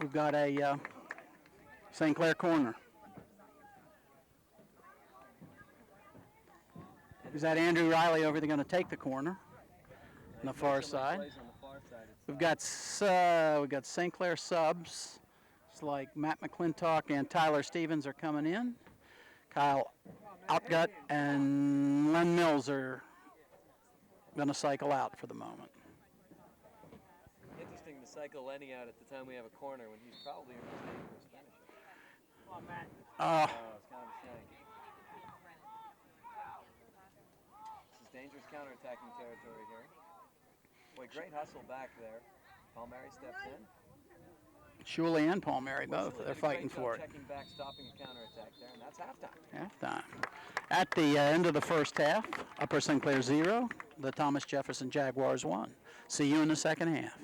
We've got a St. Clair corner. Is that Andrew Riley over there going to take the corner on the far side? We've got St. Clair subs. It's like Matt McClintock and Tyler Stevens are coming in. Kyle Outgut and Len Mills are going to cycle out for the moment. Interesting to cycle Lenny out at the time we have a corner when he's probably your most dangerous finisher. Come on, Matt. Oh, it's kind of a shame. This is dangerous counterattacking territory here. Boy, great hustle back there. Palmieri steps in. Shuley and Palmieri both. They're fighting for it. Checking back, stopping the counterattack there, and that's halftime. Halftime. At the end of the first half, Upper St. Clair 0, the Thomas Jefferson Jaguars 1. See you in the second half.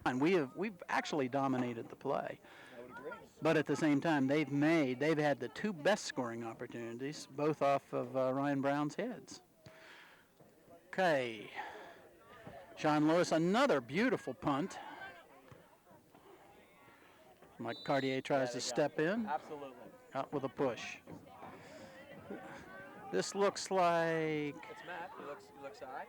And we've actually dominated the play. I would agree. But at the same time, they've had the two best scoring opportunities, both off of Ryan Brown's heads. Okay. Sean Lewis, another beautiful punt. Mike Cartier tries to step in. Absolutely. Out with a push. This looks like... It's Matt. He looks all right.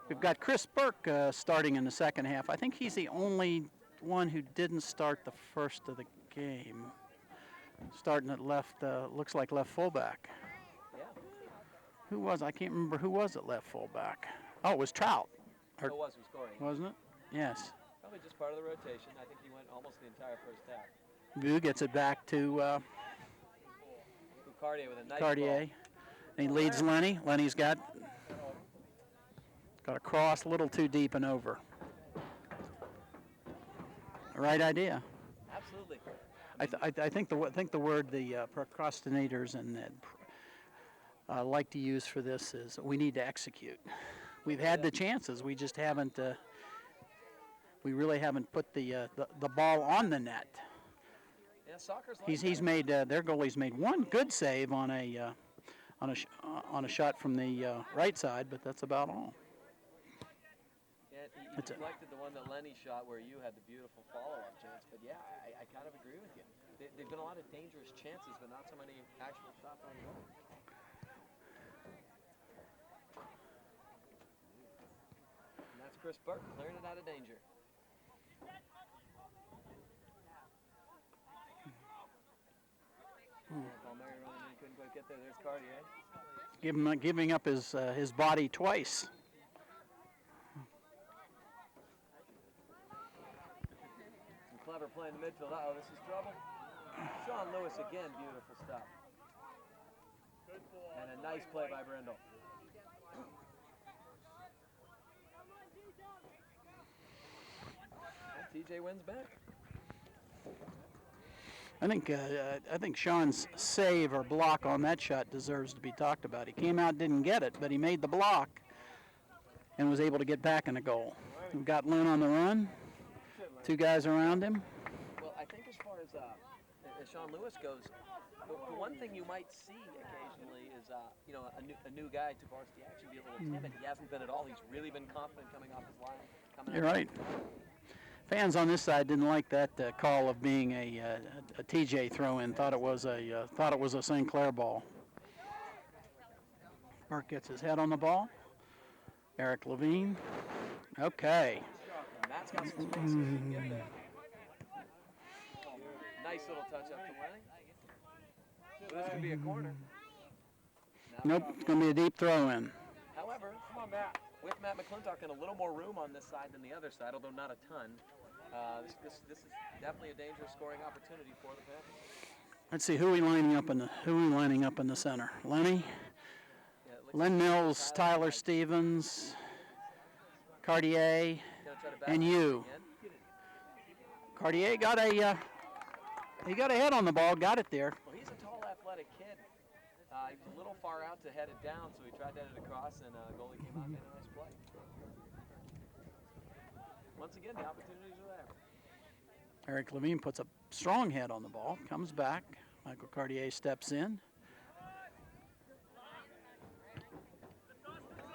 We've got Chris Burke starting in the second half. I think he's the only one who didn't start the first of the game. Starting at left, looks like left fullback. Yeah. Who was? I can't remember who was at left fullback. Oh, it was Trout. It was who scoring. Wasn't it? Yes. Probably just part of the rotation. I think he went almost the entire first half. Vu gets it back to Cartier with a nice Cartier. ball. And he leads Lenny. Lenny's got a cross a little too deep and over. Right idea. Absolutely. I think the word the procrastinators and like to use for this is we need to execute. We've had the chances, we just haven't. We really haven't put the ball on the net. Yeah, soccer's like He's made their goalie's made one good save on a shot from the right side, but that's about all. Yeah, he deflected the one that Lenny shot where you had the beautiful follow-up chance. But yeah, I kind of agree with you. There've been a lot of dangerous chances, but not so many actual shots on goal. And that's Chris Burke clearing it out of danger. Palmieri running in, couldn't quite get there. There's Cartier. Giving up his body twice. Some clever play in the midfield. Uh-oh, this is trouble. Sean Lewis again, beautiful stop. And a nice play by Brindle. And TJ wins back. I think Sean's save or block on that shot deserves to be talked about. He came out, didn't get it, but he made the block and was able to get back in the goal. We've got Lynn on the run, two guys around him. Well, I think as far as Sean Lewis goes, the one thing you might see occasionally is, a new guy to varsity action be a little timid. He hasn't been at all. He's really been confident coming off his line. You're right. Fans on this side didn't like that call of being a TJ throw-in. Thought it was a St. Clair ball. Burke gets his head on the ball. Eric Levine. Okay. And Matt's got some space if he can get there. Nice little touch up to Lenny. So this could be a corner. Nope, it's going to be a deep throw-in. However, come on, Matt. With Matt McClintock and a little more room on this side than the other side, although not a ton, this is definitely a dangerous scoring opportunity for the Panthers. Let's see who are we lining up in the center. Lenny, Len Mills, Tyler Stevens, Cartier, and you. Cartier got a head on the ball, got it there. Well, he's a tall, athletic kid. He was a little far out to head it down, so he tried to head it across, and goalie came out and made a nice play. Once again, the opportunities are there. Eric Levine puts a strong head on the ball, comes back. Michael Cartier steps in.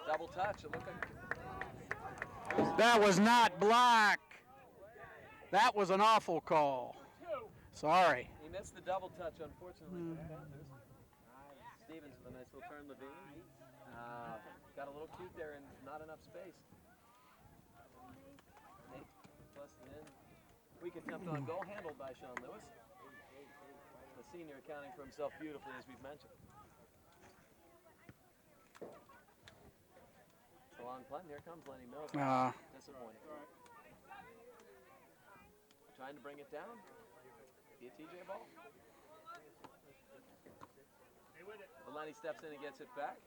Double touch. It looked like That was not black. That was an awful call. Sorry. he missed the double touch, unfortunately, for the Panthers. Stevens with a nice little turn. Levine got a little cute there and not enough space. Nate plus in. Weak attempt on goal, handled by Sean Lewis. The senior accounting for himself beautifully, as we've mentioned. It's a long punt. Here comes Lenny Mills. Disappointing. Trying to bring it down. Be a TJ ball. But Lenny steps in and gets it back.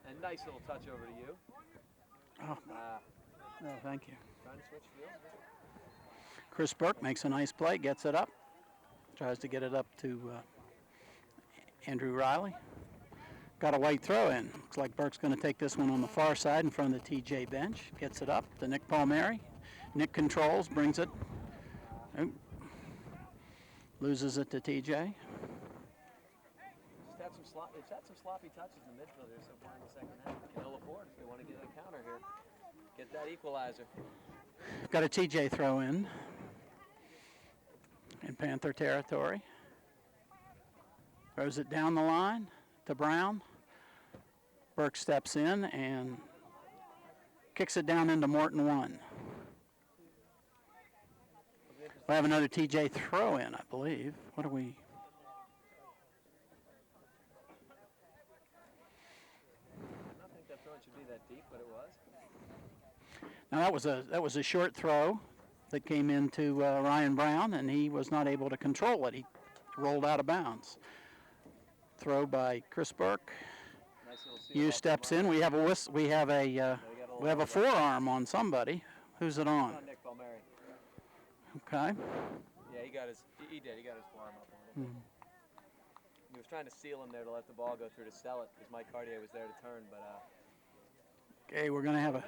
And nice little touch over to you. Oh, thank you. Trying to switch fields. Chris Burke makes a nice play, gets it up. Tries to get it up to Andrew Riley. Got a white throw in. Looks like Burke's going to take this one on the far side in front of the TJ bench. Gets it up to Nick Palmieri. Nick controls, brings it. Oh. Loses it to TJ. They've had some sloppy touches in the midfield here so far in the second half. Can ill afford if they want to get a counter here. Get that equalizer. Got a TJ throw in Panther territory. Throws it down the line to Brown. Burke steps in and kicks it down into Morton 1. We'll have another TJ throw in, I believe. What are we? I don't think that throw should be that deep, but it was. Now that was a short throw that came into Ryan Brown, and he was not able to control it. He rolled out of bounds. Throw by Chris Burke. Nice Hugh steps in. We have a forearm on somebody. Who's it on? Nick Palmieri. Okay. Yeah, he did. He got his forearm up on it. He was trying to seal him there to let the ball go through to sell it because Mike Cartier was there to turn, but Okay, we're gonna have a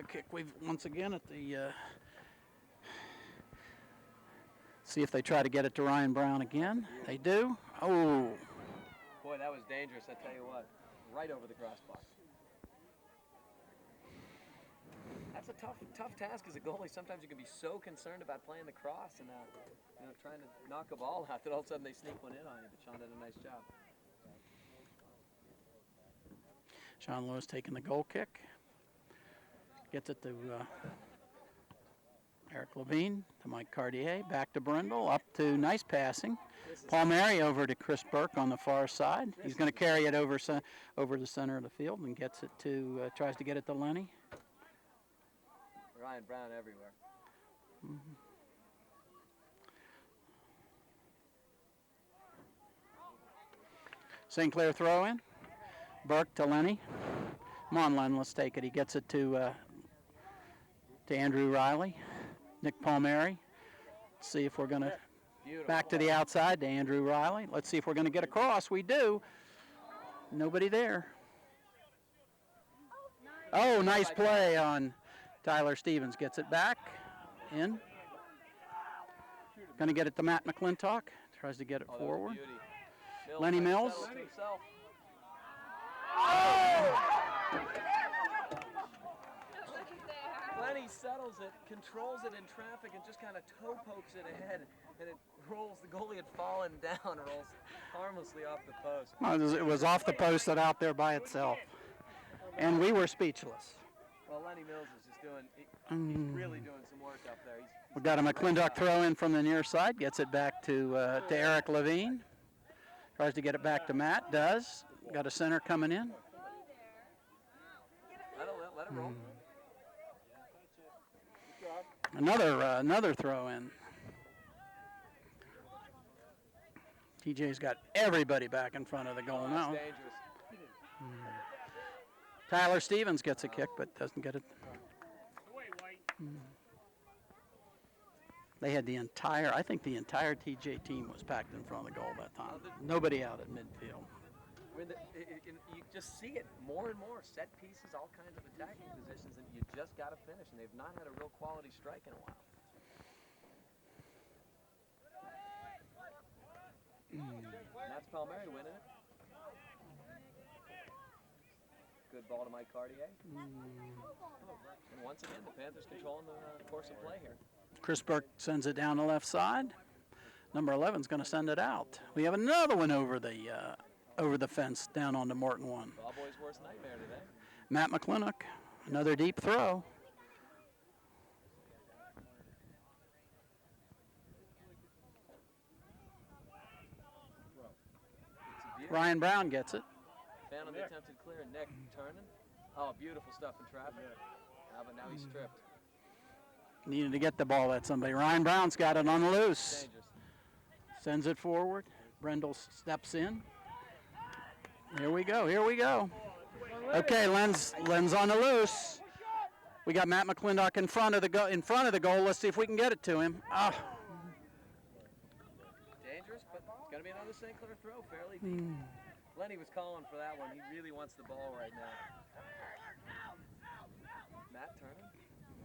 kick. We've once again at the. See if they try to get it to Ryan Brown again. They do. Oh. boy, that was dangerous. I tell you what, right over the crossbar. That's a tough task as a goalie. Sometimes you can be so concerned about playing the cross and trying to knock a ball out that all of a sudden they sneak one in on you. But Sean did a nice job. Sean Lewis taking the goal kick. Gets it to Eric Levine, to Mike Cartier, back to Brindle, up to nice passing. Palmieri over to Chris Burke on the far side. He's going to carry it over the center of the field and gets it to, tries to get it to Lenny. Ryan Brown everywhere. Mm-hmm. St. Clair throw in. Burke to Lenny. Come on, Len, let's take it. He gets it to Andrew Riley. Nick Palmieri. Let's see if we're going to back to the outside to Andrew Riley. Let's see if we're going to get across. We do. Nobody there. Oh, nice play on Tyler Stevens. Gets it back in. Going to get it to Matt McClintock. Tries to get it forward. Lenny Mills. Lenny settles it, controls it in traffic, and just kind of toe pokes it ahead, and it rolls. The goalie had fallen down, rolls harmlessly off the post. It was off the post and out there by itself, and we were speechless. Well, Lenny Mills is just doing, he's really doing some work up there. We've got a McClintock throw in from the near side, gets it back to Eric Levine. Tries to get it back to Matt, does. Got a center coming in. Let it roll. Another throw in. TJ's got everybody back in front of the goal now. Dangerous. Tyler Stevens gets a kick, but doesn't get it. They had I think the entire TJ team was packed in front of the goal that time. Nobody out at midfield. You just see it more and more. Set pieces, all kinds of attacking positions, and you just got to finish. And they've not had a real quality strike in a while. That's Palmieri winning it. Good ball to Mike Cartier. And once again, the Panthers controlling the course of play here. Chris Burke sends it down the left side. Number 11 is going to send it out. We have another one over the fence down on the Morton one. Ball boy's worst nightmare today. Matt McClintock, another deep throw. Ryan Brown gets it. Fan on the attempted clear, Nick turning. Oh, beautiful stuff in traffic. But now he's stripped. Needed to get the ball at somebody. Ryan Brown's got it on the loose. Dangerous. Sends it forward. Brendel steps in. Here we go. Okay, Len's on the loose. We got Matt McClintock in front of the goal. Let's see if we can get it to him. Dangerous, but it's going to be another St. Clair throw, fairly deep. Lenny was calling for that one. He really wants the ball right now. Matt turning.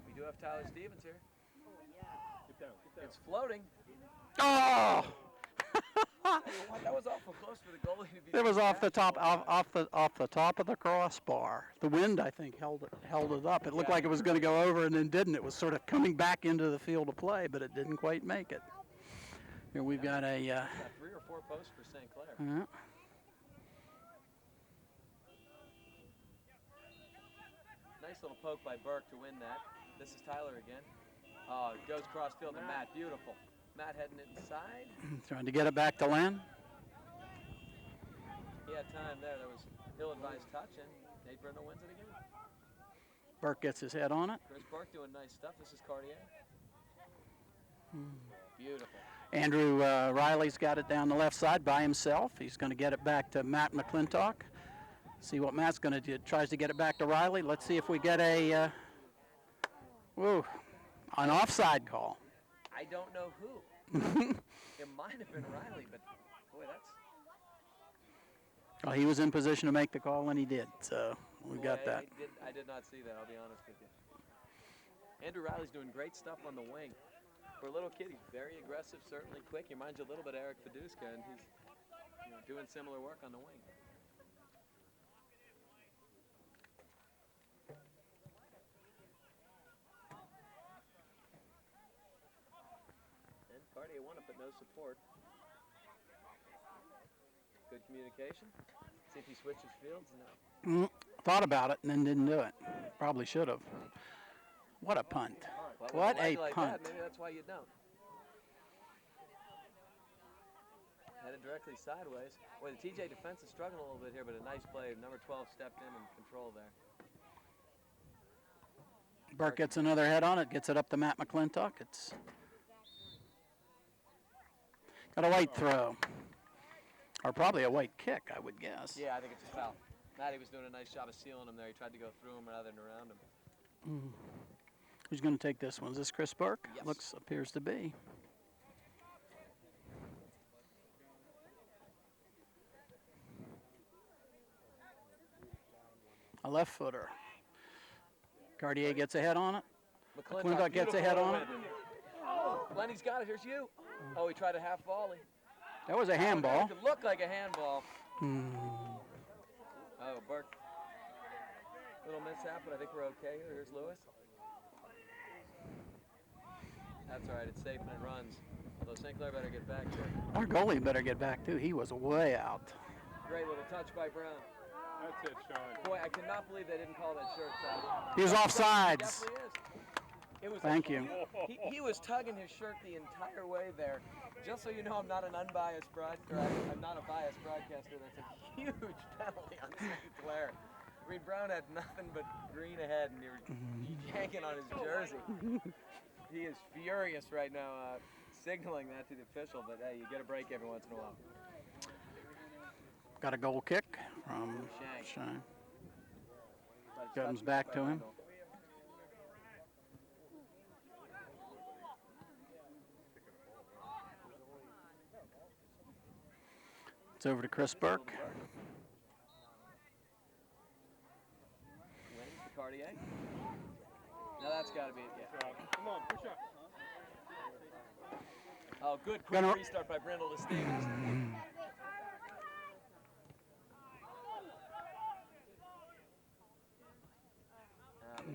We do have Tyler Stevens here. Get down. It's floating. Oh! That was awful close for the goalie to be. It was off the top of the crossbar. The wind, I think, held it up. It looked like it was going to go over and then didn't. It was sort of coming back into the field of play, but it didn't quite make it. Here we've got a 3 or 4 posts for St. Clair. Nice little poke by Burke to win that. This is Tyler again. Oh, it goes cross field to Matt. Beautiful. Matt heading it inside. Trying to get it back to Len. He had time there. There was ill-advised touch, and Nate Brindle wins it again. Burke gets his head on it. Chris Burke doing nice stuff. This is Cartier. Beautiful. Andrew Riley's got it down the left side by himself. He's going to get it back to Matt McClintock. See what Matt's going to do. Tries to get it back to Riley. Let's see if we get an offside call. I don't know who. It might have been Riley, but boy, Well, he was in position to make the call, and he did. So we got that. I did not see that, I'll be honest with you. Andrew Riley's doing great stuff on the wing. For a little kid, he's very aggressive, certainly quick. He reminds you a little bit of Eric Fiduska, and he's doing similar work on the wing. And Cartier won it, but no support. Good communication. See if he switches fields? No. Thought about it and then didn't do it. Probably should have. What a punt. Well, What with a leg like punt. that, maybe that's why you don't. Headed directly sideways. Boy, the TJ defense is struggling a little bit here, but a nice play. Number 12 stepped in and control there. Burke gets another head on it, gets it up to Matt McClintock. It's got a white throw. Or probably a white kick, I would guess. Yeah, I think it's a foul. Matty was doing a nice job of sealing him there. He tried to go through him rather than around him. Who's going to take this one? Is this Chris Burke? Yes. Appears to be. A left footer. Cartier gets a head on it. McClintock gets a head on it. Lenny's got it. Here's you. Oh, he tried a half volley. That was a handball. It could look like a handball. Oh, Burke. Little mishap, but I think we're okay here. Here's Lewis. That's all right. It's safe and it runs. Although St. Clair better get back here. Our goalie better get back, too. He was way out. Great little touch by Brown. That's it, Sean. Boy, I cannot believe they didn't call that shirt foul. He was offsides. Definitely is. It was Thank you. He was tugging his shirt the entire way there. Just so you know, I'm not an unbiased broadcaster. I'm not a biased broadcaster. That's a huge penalty on St. Clair. I mean, Brown had nothing but green ahead, and you're yanking on his jersey. He is furious right now, signaling that to the official. But hey, you get a break every once in a while. Got a goal kick from Shank. Comes back to him. It's over to Chris Burke. Wins to Cartier. Now that's got to be it, yeah. Come on, push up. Oh, good quick restart by Brindle to Stevens.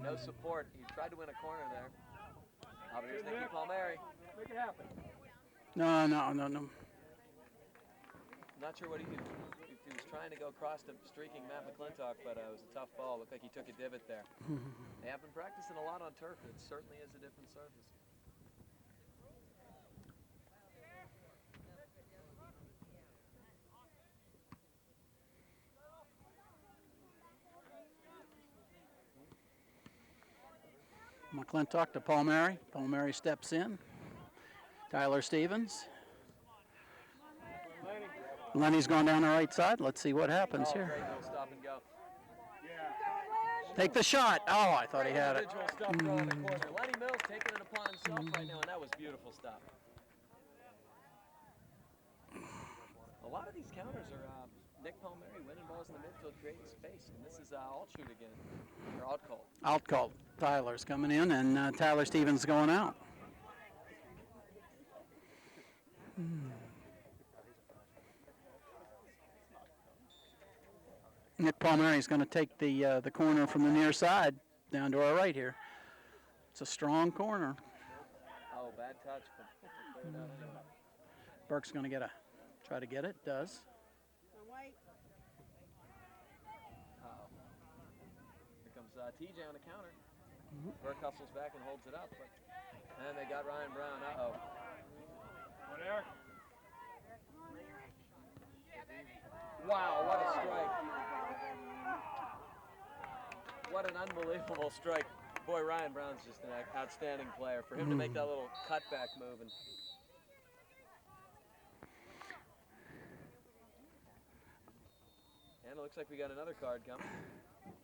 No support. He tried to win a corner there. But here's Nicky Palmieri. Make it happen. No. Not sure what he did. He was trying to go across to streaking Matt McClintock, but it was a tough ball. Looked like he took a divot there. They have been practicing a lot on turf. It certainly is a different surface. McClintock to Palmieri. Palmieri steps in. Tyler Stevens. Lenny's going down the right side. Let's see what happens here. Great little stop and go. Take the shot. Oh, I thought he had it. Individual stop throw in the corner. Lenny Mills taking it upon himself right now, and that was beautiful stop. A lot of these counters are Nick Palmieri winning balls in the midfield, creating space, and this is alt shoot again, or out call. Out call. Tyler's coming in, and Tyler Stevens going out. Nick Palmieri's going to take the corner from the near side down to our right here. It's a strong corner. Oh, bad touch. But Burke's going to try to get it. Does. Uh-oh. Here comes TJ on the counter. Burke hustles back and holds it up. And they got Ryan Brown. Uh-oh. What, Eric? Wow, what a strike. What an unbelievable strike. Boy, Ryan Brown's just an outstanding player. For him to make that little cutback move. And it looks like we got another card coming.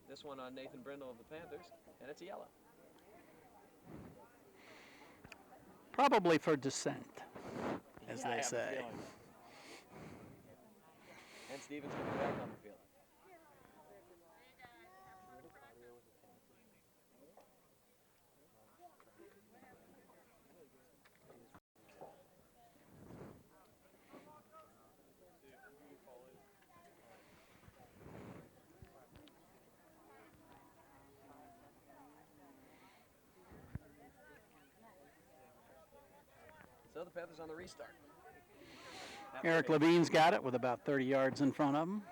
This one on Nathan Brindle of the Panthers, and it's a yellow. Probably for dissent, as they I have a say. feeling. And Stevens will be back on the field. So the Panthers on the restart. Eric Levine's got it with about 30 yards in front of him.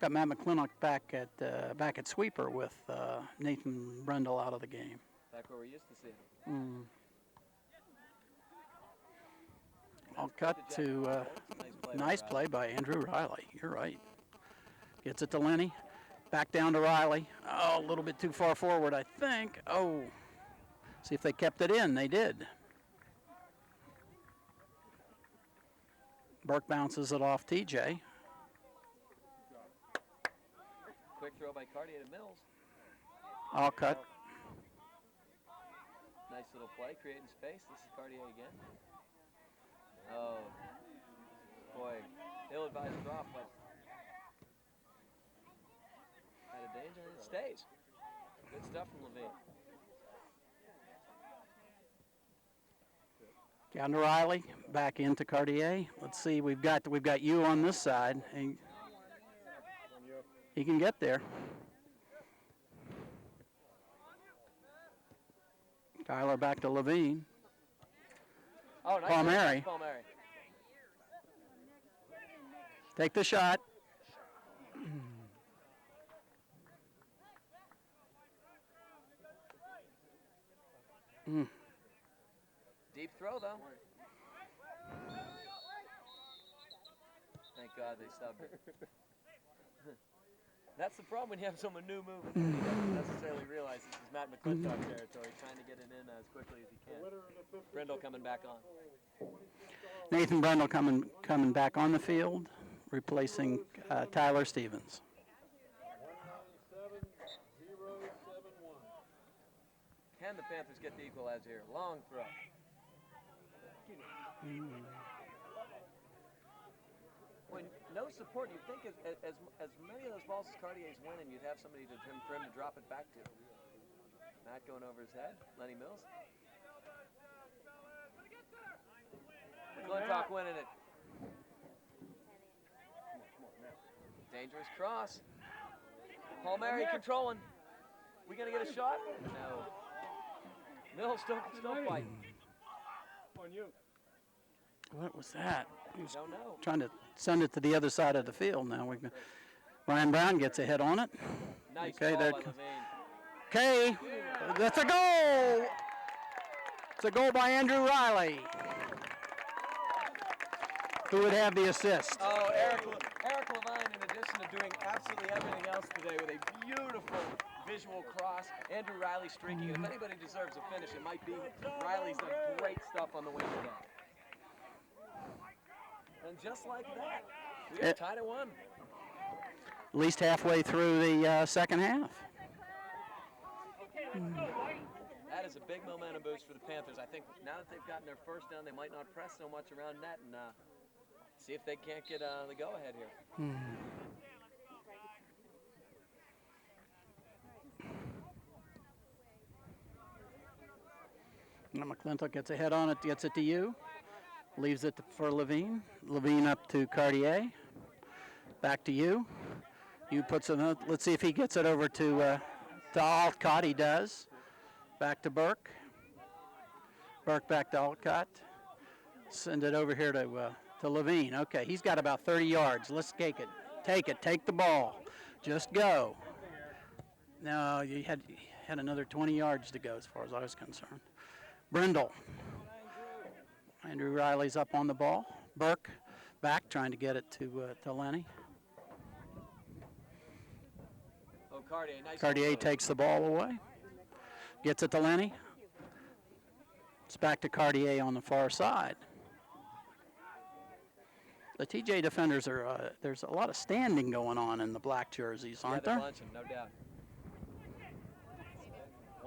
Got Matt McClintock back at sweeper with Nathan Brundle out of the game. Back where we used to see him. I'll cut to nice play by Andrew Riley. You're right. Gets it to Lenny. Back down to Riley. Oh, a little bit too far forward, I think. Oh, see if they kept it in. They did. Burke bounces it off TJ. Quick throw by Cartier to Mills. I'll cut. Nice little play, creating space. This is Cartier again. Oh, boy. Ill-advised drop, but out of danger, and it stays. Good stuff from Levine. Down to Riley, back into Cartier. Let's see, we've got you on this side. He can get there. Tyler back to Levine. Oh, nice. Palmieri. Palmieri. Take the shot. Deep throw, though. Thank God they stopped it. That's the problem when you have someone new moving. He doesn't necessarily realize this is Matt McClintock territory, trying to get it in as quickly as he can. Brindle coming back on. Nathan Brundle coming back on the field, replacing Tyler Stevens. Can the Panthers get the equalizer here? Long throw. When no support, you'd think as many of those balls as Cartier's winning, you'd have somebody for him to drop it back to. Matt going over his head. Lenny Mills. McClintock winning it. Dangerous cross. Palmieri controlling. We gonna get a shot? No. Mills still fighting. On you. What was that? He was Don't know. trying to send it to the other side of the field now. Ryan Brown gets a hit on it. Nice Okay, ball there. by Levine. Okay, that's a goal. It's a goal by Andrew Riley. Who would have the assist? Oh, Eric Levine, in addition to doing absolutely everything else today with a beautiful visual cross, Andrew Riley streaking it. If anybody deserves a finish, it might be Riley's done great stuff on the wing today. And just like that, we are tied at 1. At least halfway through the second half. That is a big momentum boost for the Panthers. I think now that they've gotten their first down, they might not press so much around net and see if they can't get the go-ahead here. Now McClintock gets a head on it, gets it to you. Leaves it for Levine. Levine up to Cartier. Back to you. You puts it on. Let's see if he gets it over to Alcott. He does. Back to Burke. Burke back to Alcott. Send it over here to Levine. Okay, he's got about 30 yards. Let's take it. Take the ball. Just go. No, you had another 20 yards to go as far as I was concerned. Brindle. Andrew Riley's up on the ball. Burke back trying to get it to Lenny. Oh, Cartier, nice. Cartier takes the ball away. Gets it to Lenny. It's back to Cartier on the far side. The TJ defenders are, there's a lot of standing going on in the black jerseys, aren't they're there? bunching, no doubt.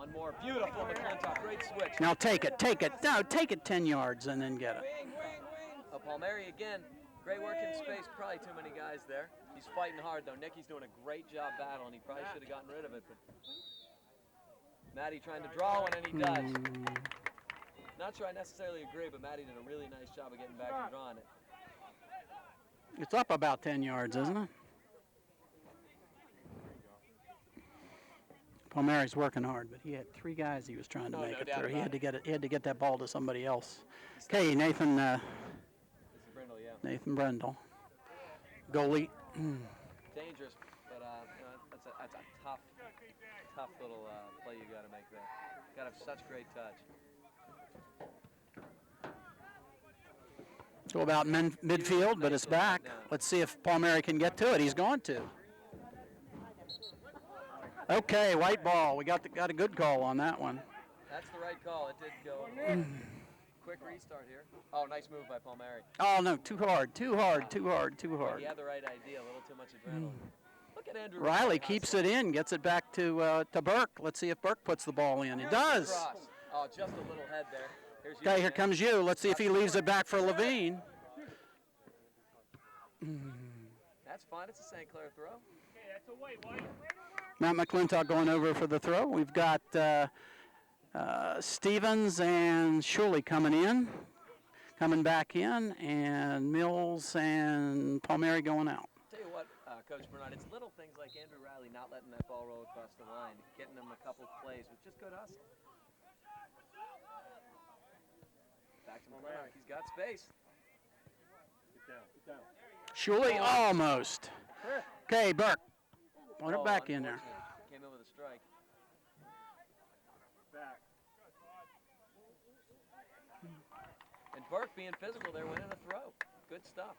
One more. Beautiful, McClintock. Great switch. Now take it. No, take it 10 yards and then get it. Wing. Oh, Palmieri again. Great work in space. Probably too many guys there. He's fighting hard, though. Nicky's doing a great job battling. He probably should have gotten rid of it. But Matty trying to draw one, and he does. Not sure I necessarily agree, but Matty did a really nice job of getting back and drawing it. It's up about 10 yards, isn't it? Palmieri's working hard, but he had 3 guys he was trying to make it through. He had to get it. He had to get that ball to somebody else. Okay, Nathan. Brindle, yeah. Nathan Brindle, goalie. Dangerous, but that's a tough little play you got to make there. Got to have such great touch. Go about midfield, but it's back. Let's see if Palmieri can get to it. He's going to. Okay, white ball. We got a good call on that one. That's the right call. It did go. Quick restart here. Oh, nice move by Palmieri. Oh no, too hard. He had the right idea. A little too much adrenaline. Look at Andrew. Riley keeps it in, gets it back to Burke. Let's see if Burke puts the ball in. He does. Oh, just a little head there. Okay, here comes you. Let's see if he leaves it back for Levine. That's fine. It's a St. Clair throw. Okay, that's a white. Matt McClintock going over for the throw. We've got Stevens and Shuley coming back in, and Mills and Palmieri going out. Tell you what, Coach Bernard, it's little things like Andrew Riley not letting that ball roll across the line, getting him a couple plays with just good hustle. Back to McClintock. He's got space. Get down. Shuley almost. Okay, Burke. Put it back in there. Came in with a strike. Back. And Burke being physical there, winning a throw. Good stuff.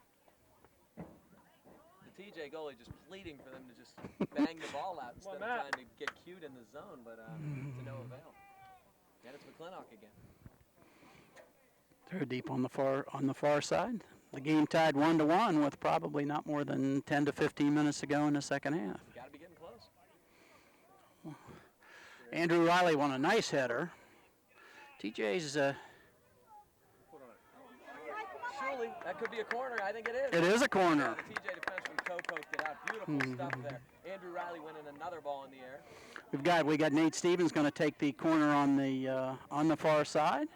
The TJ goalie just pleading for them to just bang the ball out instead of trying to get cute in the zone, but to no avail. And it's McClintock again. Throw deep on the far side. The game tied 1-1 with probably not more than 10 to 15 minutes to go in the second half. Got to be getting close. Andrew Riley won a nice header. TJ's. Surely, that could be a corner. I think it is. It is a corner. The TJ defenseman toe-poked it out. Beautiful stuff there. Andrew Riley winning another ball in the air. We got Nate Stevens going to take the corner on the far side.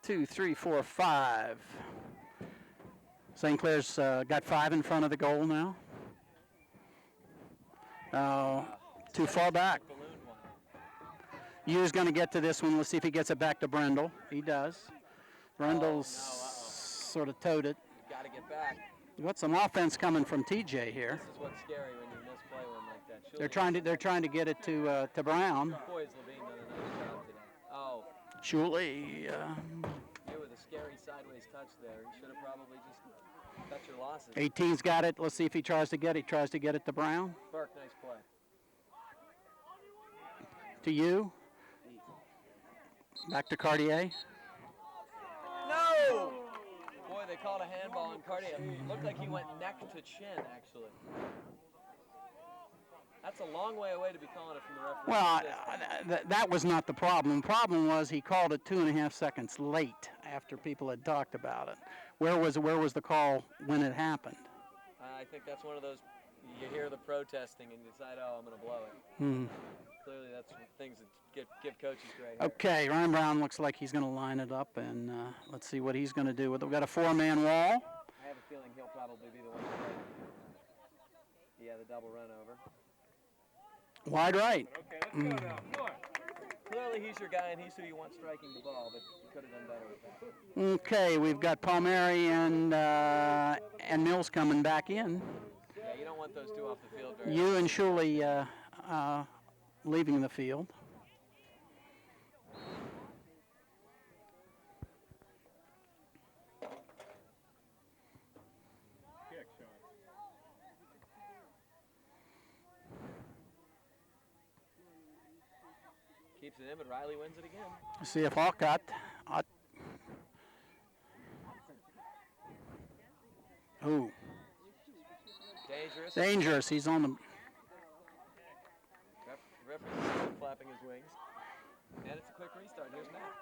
2, 3, 4, 5. St. Clair's got 5 in front of the goal now. Too far back. Yu's going to get to this one. Let's see if he gets it back to Brindle. He does. Brindle's sort of towed it. Got to get back. We've got some offense coming from TJ here. This is what's scary when you misplay one like that. They're trying to get it to Brown. Boy, has Levine done a nice job today. Oh. Shuley. You with a scary sideways touch there. You should have probably just cut your losses. 18's got it. Let's see if he tries to get it. He tries to get it to Brown. Burke, nice play. To you. Back to Cartier. No! Boy, they called a handball on Cartier. Looked like he went neck to chin, actually. That's a long way away to be calling it from the referee. Well, that was not the problem. The problem was he called it 2.5 seconds late after people had talked about it. Where was the call when it happened? I think that's one of those, you hear the protesting and you decide, oh, I'm going to blow it. Clearly that's things that give coaches great. Okay, Ryan Brown looks like he's going to line it up, and let's see what he's going to do with it. We've got a 4-man wall. I have a feeling he'll probably be the one to play. Yeah, the double run over. Wide right. Okay, let's go now. Come on. Clearly he's your guy and he's who you want striking the ball, but he could have done better with that. Okay, we've got Palmieri and Mills coming back in. Yeah, you don't want those two off the field very You and Shuley leaving the field. Kick, Sean. Keeps it in, but Riley wins it again. See if Alcott. Dangerous. Dangerous. He's on the. flapping his wings. And it's a quick restart. Here's Matt.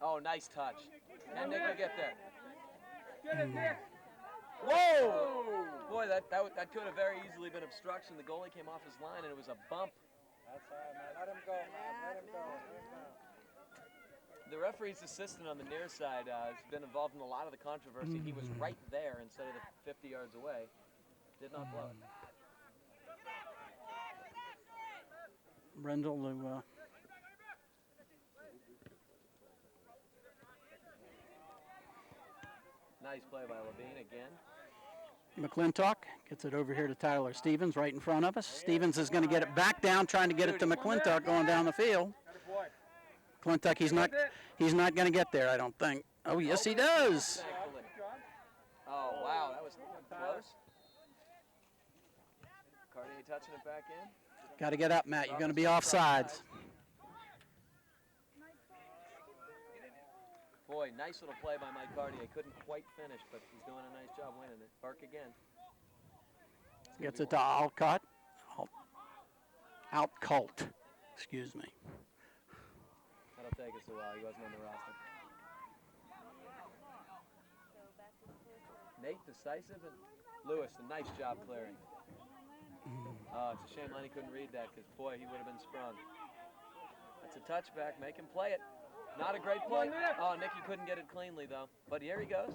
Oh, nice touch. And Nick will get there. Get it, Nick. Whoa! Boy, that could have very easily been obstruction. The goalie came off his line, and it was a bump. That's all right, man. Let him go, man. Let him go. The referee's assistant on the near side has been involved in a lot of the controversy. He was right there instead of the 50 yards away. Did not blow it. Brendel to Nice play by Levine again. McClintock gets it over here to Tyler Stevens right in front of us. Stevens is going to get it back down, trying to get it to McClintock going down the field. McClintock, he's not going to get there, I don't think. Oh, yes, he does. Thankfully. Oh, wow, that was close. Cartier touching it back in. Got to get up, Matt. You're going to be offsides. Boy, nice little play by Mike Cartier. Couldn't quite finish, but he's doing a nice job winning it. Bark again. Gets it to Alcott. Outcult. Excuse me. That'll take us a while. He wasn't on the roster. Nate, decisive, and Lewis, a nice job clearing. Oh, it's a shame Lenny couldn't read that because, boy, he would have been sprung. That's a touchback. Make him play it. Not a great play. Oh, Nicky couldn't get it cleanly, though. But here he goes.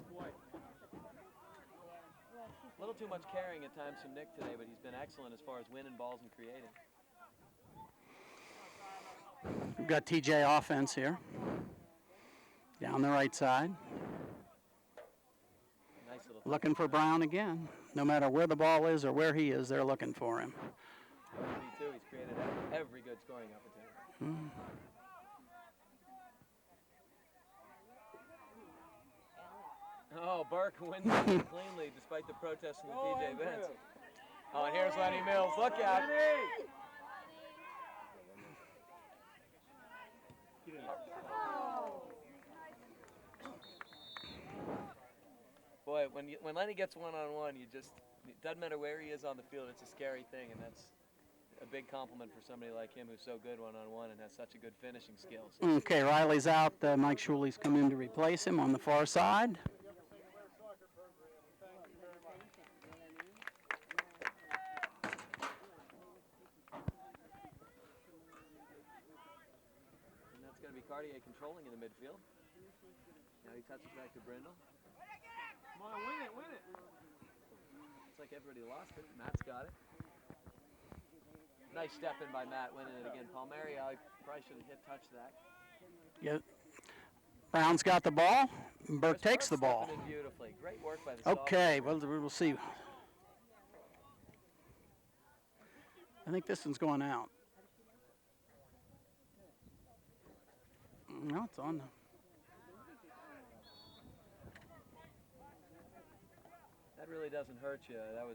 A little too much carrying at times from Nick today, but he's been excellent as far as winning balls and creating. We've got TJ offense here. Down the right side. Nice little Looking for Brown again. No matter where the ball is or where he is, they're looking for him. too. He's created every good scoring opportunity. Oh, Burke wins it cleanly despite the protest from the DJ bench. Oh, and here's Lenny Mills. Look out. Boy, when Lenny gets one-on-one, it doesn't matter where he is on the field, it's a scary thing, and that's a big compliment for somebody like him who's so good one-on-one and has such a good finishing skills. Okay, Riley's out. Mike Shuley's come in to replace him on the far side. And that's going to be Cartier controlling in the midfield. Now he touches back to Brindle. Come on, win it, win it. Looks like everybody lost it. Matt's got it. Nice step in by Matt, winning it again. Palmieri, I probably should have touched that. Yeah. Brown's got the ball. Burke takes the ball. In beautifully. Great work by the Okay, well, we'll see. I think this one's going out. No, it's on. That really doesn't hurt you. That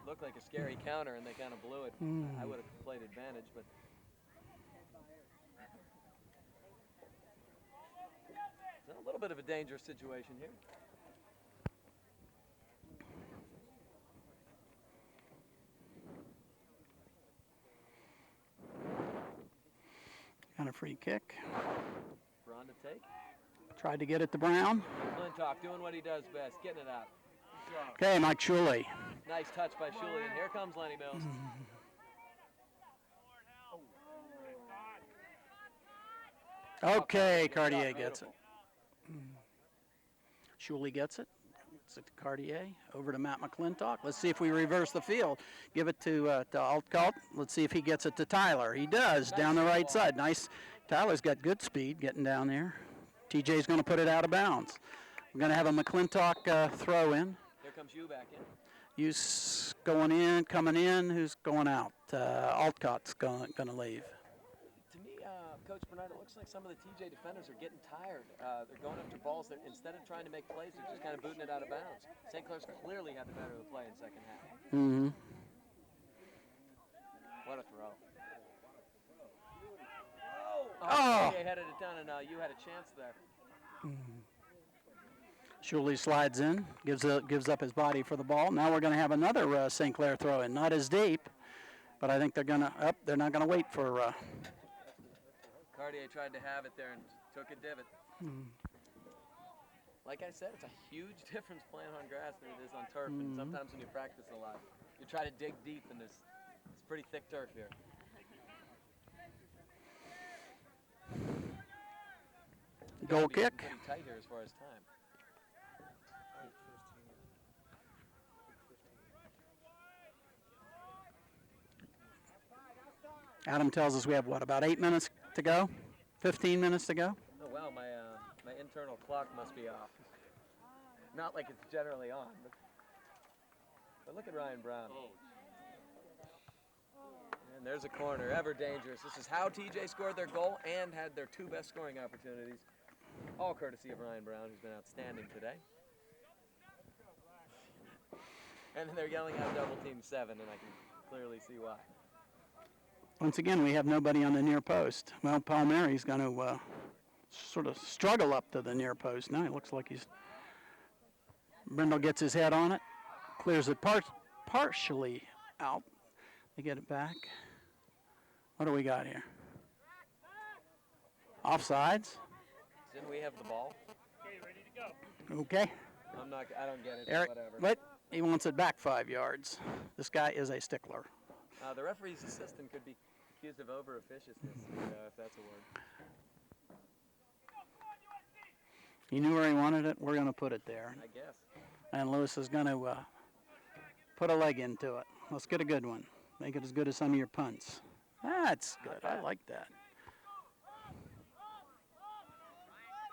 looked like a scary counter, and they kind of blew it. I would have played advantage, but it's a little bit of a dangerous situation here. Got a free kick. Braun to take. Tried to get it to Brown. Clintock doing what he does best, getting it out. Okay, Mike Shuley. Nice touch by Shuley, and here comes Lenny Mills. Okay, Cartier gets it. Shuley gets it. It's to Cartier. Over to Matt McClintock. Let's see if we reverse the field. Give it to Altcalt. Let's see if he gets it to Tyler. He does, down the right side. Nice. Tyler's got good speed getting down there. TJ's going to put it out of bounds. We're going to have a McClintock throw in. Here comes you back in. You's going in, coming in. Who's going out? Altcott's going to leave. To me, Coach Bernard, it looks like some of the TJ defenders are getting tired. They're going after balls that instead of trying to make plays, they're just kind of booting it out of bounds. St. Clair's clearly had the better of the play in the second half. Mm-hmm. What a throw. Oh! TJ headed it down, and you had a chance there. Shuley slides in, gives up his body for the ball. Now we're going to have another St. Clair throw in. Not as deep, but I think they're going to up. They're not going to wait for. Cartier tried to have it there and took a divot. Like I said, it's a huge difference playing on grass than it is on turf. And sometimes when you practice a lot, you try to dig deep, and it's pretty thick turf here. Goal kick. Pretty tight here as far as time. Adam tells us we have, what, about 8 minutes to go? 15 minutes to go? Oh, wow, my internal clock must be off. Not like it's generally on, but look at Ryan Brown. And there's a corner, ever dangerous. This is how TJ scored their goal and had their 2 best scoring opportunities. All courtesy of Ryan Brown, who's been outstanding today. And then they're yelling out double team 7, and I can clearly see why. Once again, we have nobody on the near post. Well, Palmieri's going to sort of struggle up to the near post. Now it looks like Brindle gets his head on it, clears it partially out. They get it back. What do we got here? Offsides. Didn't we have the ball? Okay. I don't get it, Eric, whatever. but he wants it back 5 yards. This guy is a stickler. The referee's assistant could be accused of over-officiousness, if that's a word. He knew where he wanted it. We're going to put it there. I guess. And Lewis is going to put a leg into it. Let's get a good one. Make it as good as some of your punts. That's good. I like that.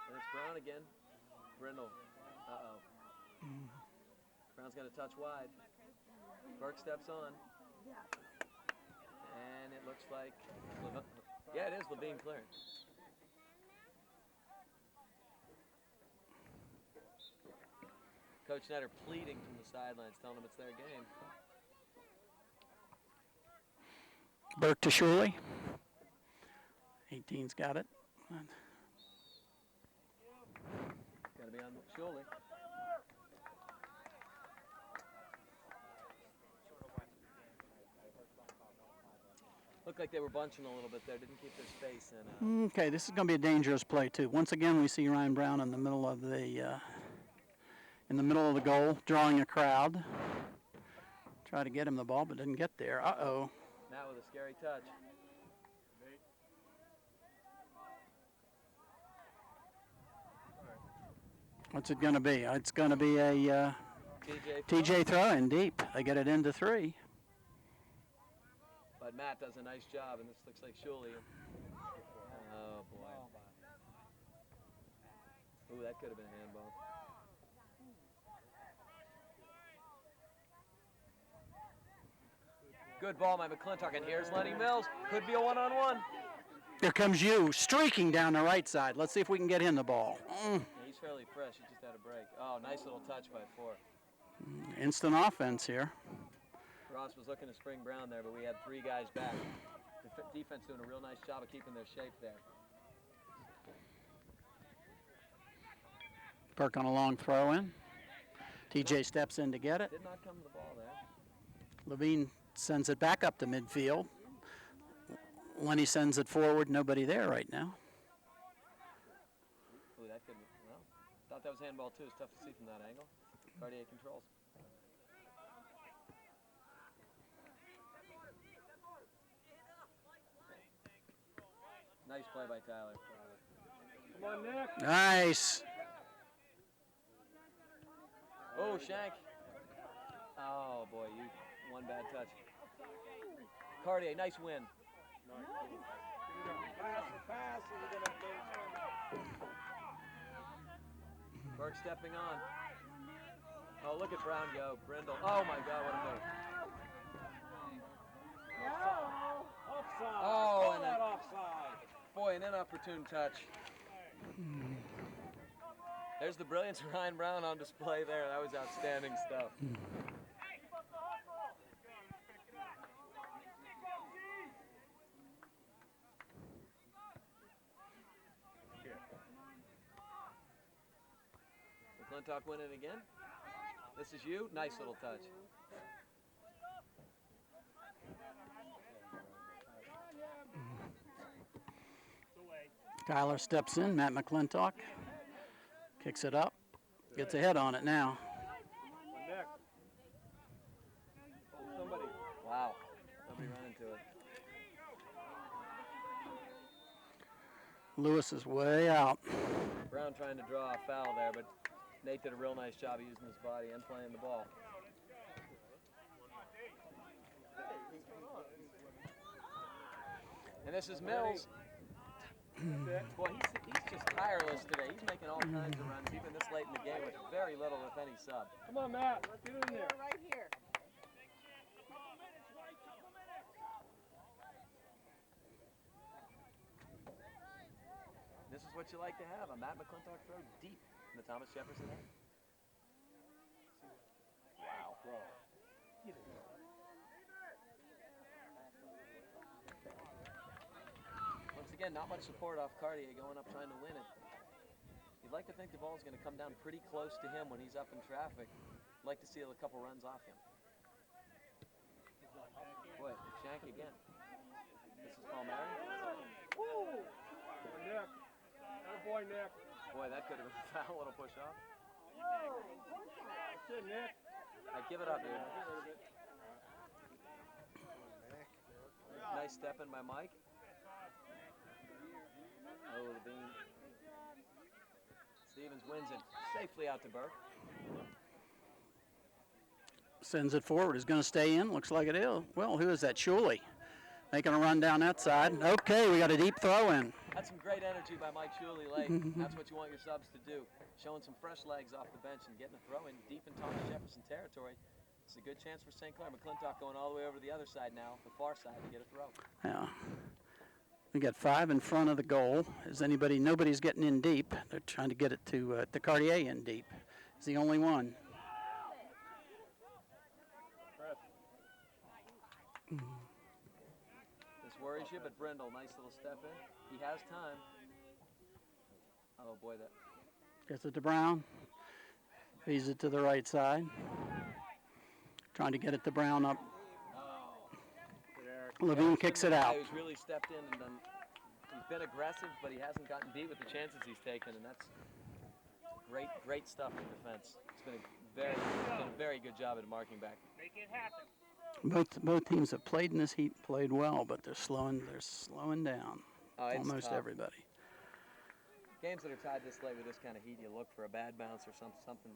And it's Brown again. Brindle. Uh-oh. Brown's going to touch wide. Burke steps on. And it looks like, yeah, it is Levine clearing. Coach Netter pleading from the sidelines, telling them it's their game. Burke to Shuley. 18's got it. Got to be on Shuley. Looked like they were bunching a little bit there, didn't keep their space. And, Okay, this is going to be a dangerous play too. Once again, we see Ryan Brown in the middle of the goal, drawing a crowd. Try to get him the ball, but didn't get there. Uh-oh. Now with a scary touch. What's it going to be? It's going to be a TJ throw in deep. They get it into 3. But Matt does a nice job, and this looks like Shuley. Oh, boy. Ooh, that could have been a handball. Good ball by McClintock, and here's Lenny Mills. Could be a one-on-one. Here comes you, streaking down the right side. Let's see if we can get him the ball. Yeah, he's fairly fresh. He just had a break. Oh, nice little touch by 4. Instant offense here. Ross was looking to spring Brown there, but we had 3 guys back. Defense doing a real nice job of keeping their shape there. Burke on a long throw in. TJ steps in to get it. Did not come to the ball there. Levine sends it back up to midfield. Lenny sends it forward. Nobody there right now. Ooh, that could be, well, thought that was handball too. It's tough to see from that angle. Cartier controls. Nice play by Tyler. Come on, Nick. Nice. Oh, Shank. Oh, boy, one bad touch. Cartier, nice win. Burke stepping on. Oh, look at Brown go. Brindle. Oh, my God, what a move. Offside. Oh, and that a- offside. Boy, an inopportune touch. There's the brilliance of Ryan Brown on display there. That was outstanding stuff. McClintock win it again. This is you. Nice little touch. Kyler steps in. Matt McClintock kicks it up. Gets a head on it now. Nick. Oh, somebody. Wow. Somebody ran into it. Lewis is way out. Brown trying to draw a foul there, but Nate did a real nice job of using his body and playing the ball. And this is Mills. Boy, he's just tireless today. He's making all kinds of runs, even this late in the game, with very little, if any, sub. Come on, Matt. Let's get in there. Right here. This is what you like to have, a Matt McClintock throw deep in the Thomas Jefferson end. Wow. Once again, not much support off Cartier going up trying to win it. You'd like to think the ball's going to come down pretty close to him when he's up in traffic. I'd like to see a couple runs off him. Boy, shank again. This is Palmieri. Woo! Nick. Boy, Nick. Boy, that could have been a foul, little push off. That's it, Nick. I'd give it up, dude. Nice step in by Mike. Oh, the beam. Stevens wins it safely out to Burke. Sends it forward. Is going to stay in. Looks like it is. Well, who is that? Shuley. Making a run down that side. Okay, we got a deep throw in. That's some great energy by Mike Shuley late. That's what you want your subs to do. Showing some fresh legs off the bench and getting a throw in deep in Thomas Jefferson territory. It's a good chance for St. Clair. McClintock going all the way over to the other side now, the far side, to get a throw. Yeah. We got 5 in front of the goal. Nobody's getting in deep. They're trying to get it to Cartier in deep. He's the only one. This worries you, but Brindle, nice little step in. He has time. Oh boy, that. Gets it to Brown. Feeds it to the right side. Trying to get it to Brown up. Levine kicks it out. He's really stepped in and done. He's been aggressive, but he hasn't gotten beat with the chances he's taken, and that's great stuff in defense. It's been a very good job at marking back. Make it happen. Both teams have played in this heat, played well, but they're slowing down. It's Almost tough. everybody. Games that are tied this late with this kind of heat, you look for a bad bounce or something.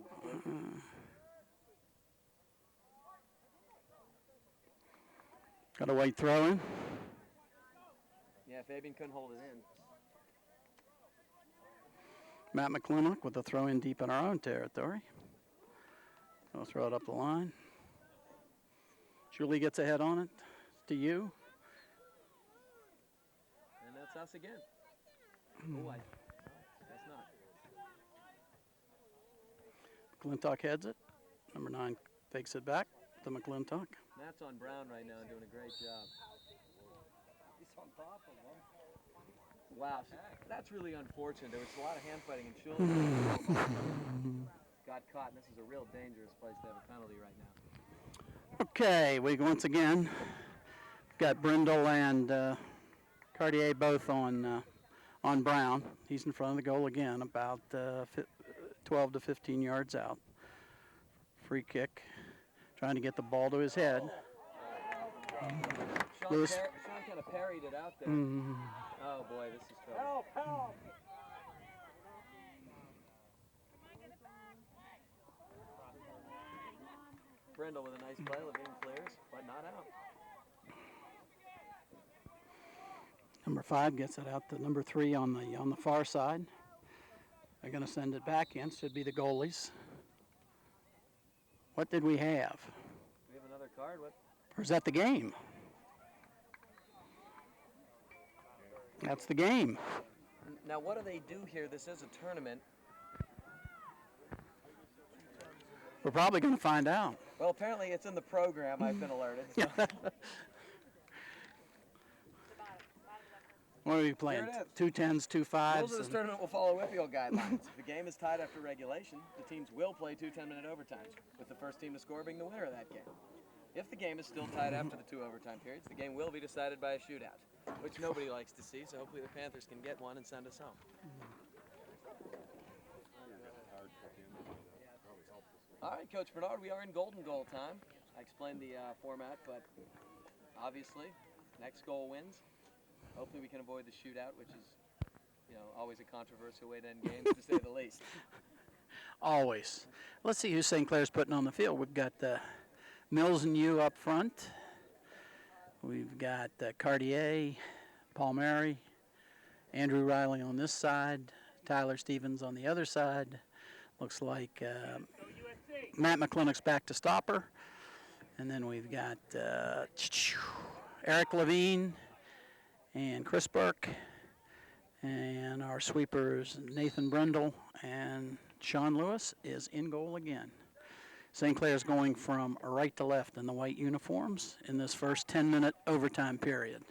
Got a white throw in. Yeah, Fabian couldn't hold it in. Matt McClintock with a throw in deep in our own territory. We'll throw it up the line. Julie gets a head on it. It's to you. And that's us again. Oh, that's not. McClintock heads it. Number 9 takes it back to McClintock. Matt's on Brown right now, doing a great job. He's on top of him. Wow, that's really unfortunate. There was a lot of hand fighting, and Shuley got caught, and this is a real dangerous place to have a penalty right now. Okay, we once again got Brindle and Cartier both on Brown. He's in front of the goal again, about 12 to 15 yards out. Free kick, trying to get the ball to his head. Sean kind of parried it out there. Oh boy, this is trouble. Help! Brindle with a nice play. Levine clears, but not out. Number 5 gets it out to number 3 on the far side. They're going to send it back in. Should be the goalies. What did we have? We have another card. What? Or is that the game? That's the game. Now, what do they do here? This is a tournament. We're probably going to find out. Well, apparently it's in the program. I've been alerted. What are we playing? Here it is. 2 10s, 2 5s. Rules of this tournament will follow Whitfield guidelines. If the game is tied after regulation, the teams will play 2 10-minute overtimes, with the first team to score being the winner of that game. If the game is still tied after the 2 overtime periods, the game will be decided by a shootout, which nobody likes to see, so hopefully the Panthers can get one and send us home. All right, Coach Bernard, we are in golden goal time. I explained the format, but obviously, next goal wins. Hopefully we can avoid the shootout, which is, always a controversial way to end games, to say the least. Always. Let's see who St. Clair's putting on the field. We've got Mills and you up front. We've got Cartier, Paul Mary, Andrew Riley on this side, Tyler Stevens on the other side. Looks like Matt McClintock's back to stopper. And then we've got Eric Levine and Chris Burke. And our sweepers, Nathan Brundle and Sean Lewis, is in goal again. St. Clair's going from right to left in the white uniforms in this first 10-minute overtime period.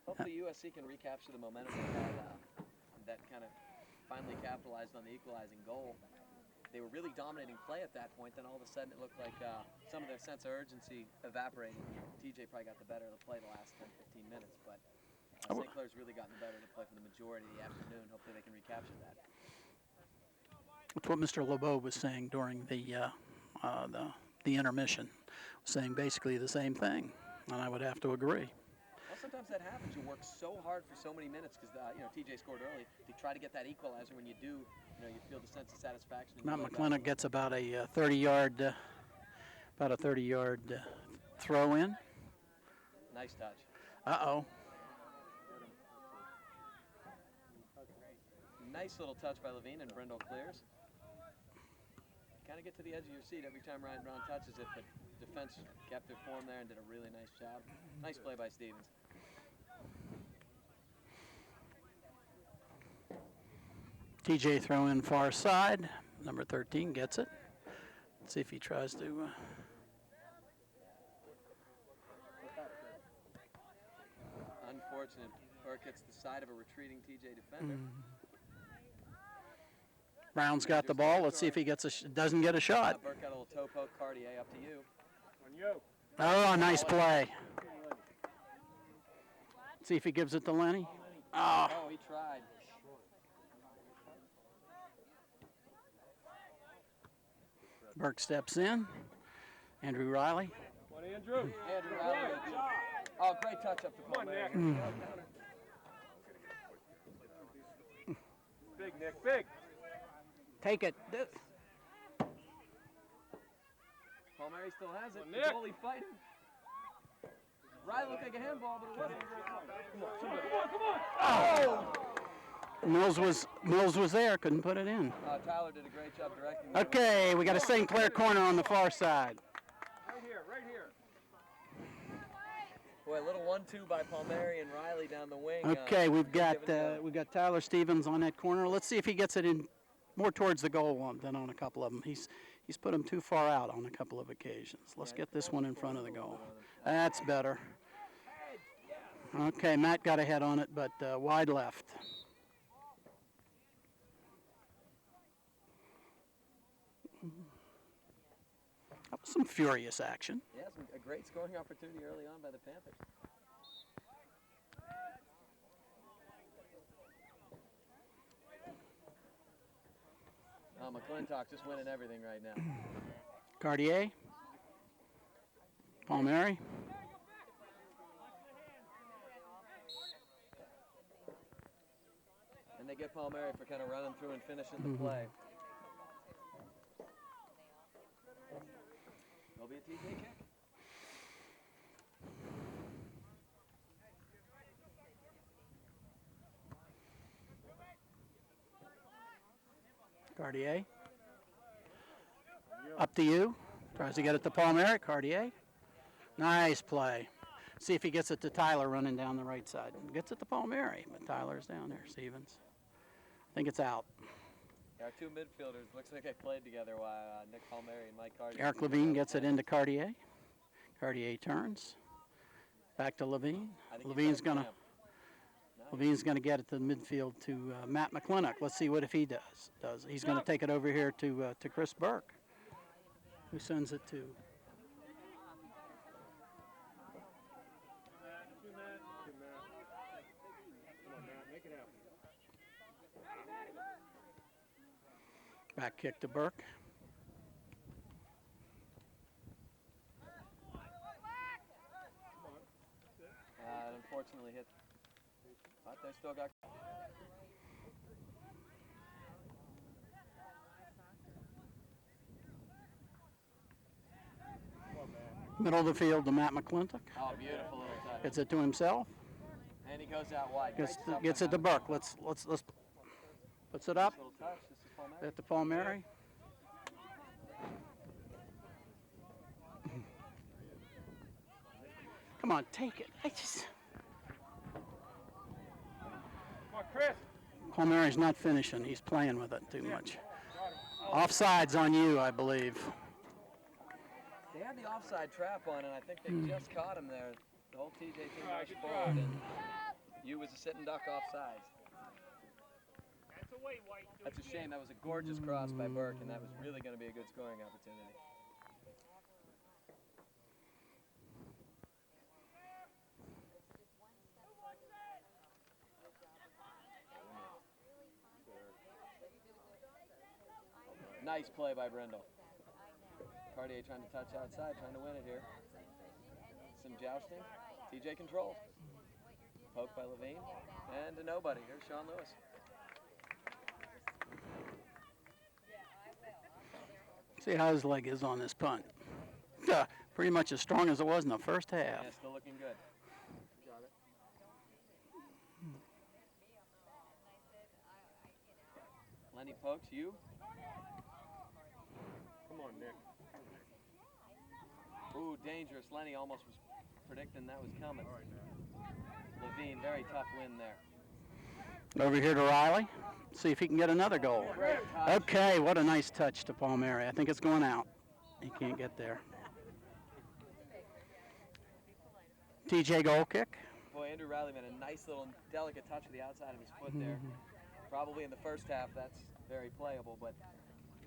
Hopefully USC can recapture the momentum they had that kind of finally capitalized on the equalizing goal. They were really dominating play at that point, then all of a sudden it looked like some of their sense of urgency evaporated. TJ probably got the better of the play the last 10, 15 minutes, but St. Clair's really gotten the better of the play for the majority of the afternoon. Hopefully they can recapture that. That's what Mr. LeBeau was saying during the intermission, saying basically the same thing, and I would have to agree. Well, sometimes that happens. You work so hard for so many minutes because TJ scored early. To try to get that equalizer, when you do, you feel the sense of satisfaction. Matt McClintock gets about a 30-yard throw in. Nice touch. Uh-oh. Nice little touch by Levine, and Brindle clears. Kind of get to the edge of your seat every time Ryan Brown touches it, but defense kept their form there and did a really nice job. Nice play by Stevens. TJ throw in far side. Number 13 gets it. Let's see if he tries to. Unfortunate. Burke hits the side of a retreating TJ defender. Brown's got the ball. Let's see if he doesn't get a shot. Burke got a little toe poke. Cartier, up to you. On you. Oh, nice play. See if he gives it to Lenny. Oh. Oh, he tried. Burke steps in. Andrew Riley. Come on, Andrew. Andrew Riley. Oh, great touch up to Paul Mary. Big, Nick, big. Take it. Paul Mary still has it. Come on, The Nick. goalie fighting. Riley looked like a handball, but it wasn't. Mills was there, couldn't put it in. Tyler did a great job directing. Okay, we got a St. Clair corner on the far side. Right here, right here. Boy, a little 1-2 by Palmieri and Riley down the wing. Okay, we've got given, Tyler Stevens on that corner. Let's see if he gets it in more towards the goal than on a couple of them. He's put him too far out on a couple of occasions. Let's get this one in front of the goal. That's better. Okay, Matt got ahead on it, but wide left. That was some furious action. Yeah, a great scoring opportunity early on by the Panthers. McClintock just winning everything right now. Cartier. Palmieri. And they get Palmieri for kind of running through and finishing the play. There'll be a TJ kick. Cartier. Up to you. Tries to get it to Palmieri. Cartier. Nice play. See if he gets it to Tyler running down the right side. Gets it to Palmieri, but Tyler's down there. Stevens. I think it's out. Our two midfielders, looks like they played together while Nick Palmieri and Mike Cartier. Eric Levine gets it into Cartier. Cartier turns. Back to Levine. Levine's going to... No, Levine's going to get it to the midfield to Matt McClintock. Let's see what if he does. He's going to take it over here to Chris Burke, who sends it to back kick to Burke. Unfortunately hit, but they still got. Middle of the field to Matt McClintock. Oh, beautiful little touch. Gets it to himself. And he goes out wide. Gets it to Burke. Let's puts it up. Little touch. This is Palmieri. At the Palmieri. Come on, take it. Come on, Chris. Palmieri's not finishing. He's playing with it too much. Offsides on you, I believe. They had the offside trap on, and I think they just caught him there. The whole TJ team rushed forward, and you was a sitting duck offsides. That's a shame. That was a gorgeous cross by Burke, and that was really going to be a good scoring opportunity. Nice play by Brindle. Cartier trying to touch outside, trying to win it here. Some jousting. TJ controlled. Poke by Levine. And to nobody. Here's Sean Lewis. See how his leg is on this punt. Pretty much as strong as it was in the first half. Yeah, still looking good. Got it. Lenny pokes you. Come on, Nick. Ooh, dangerous. Lenny almost was predicting that was coming. Levine, very tough win there. Over here to Riley. See if he can get another goal. Okay, what a nice touch to Palmieri. I think it's going out. He can't get there. TJ goal kick. Boy, Andrew Riley made a nice little delicate touch with the outside of his foot there. Probably in the first half that's very playable, but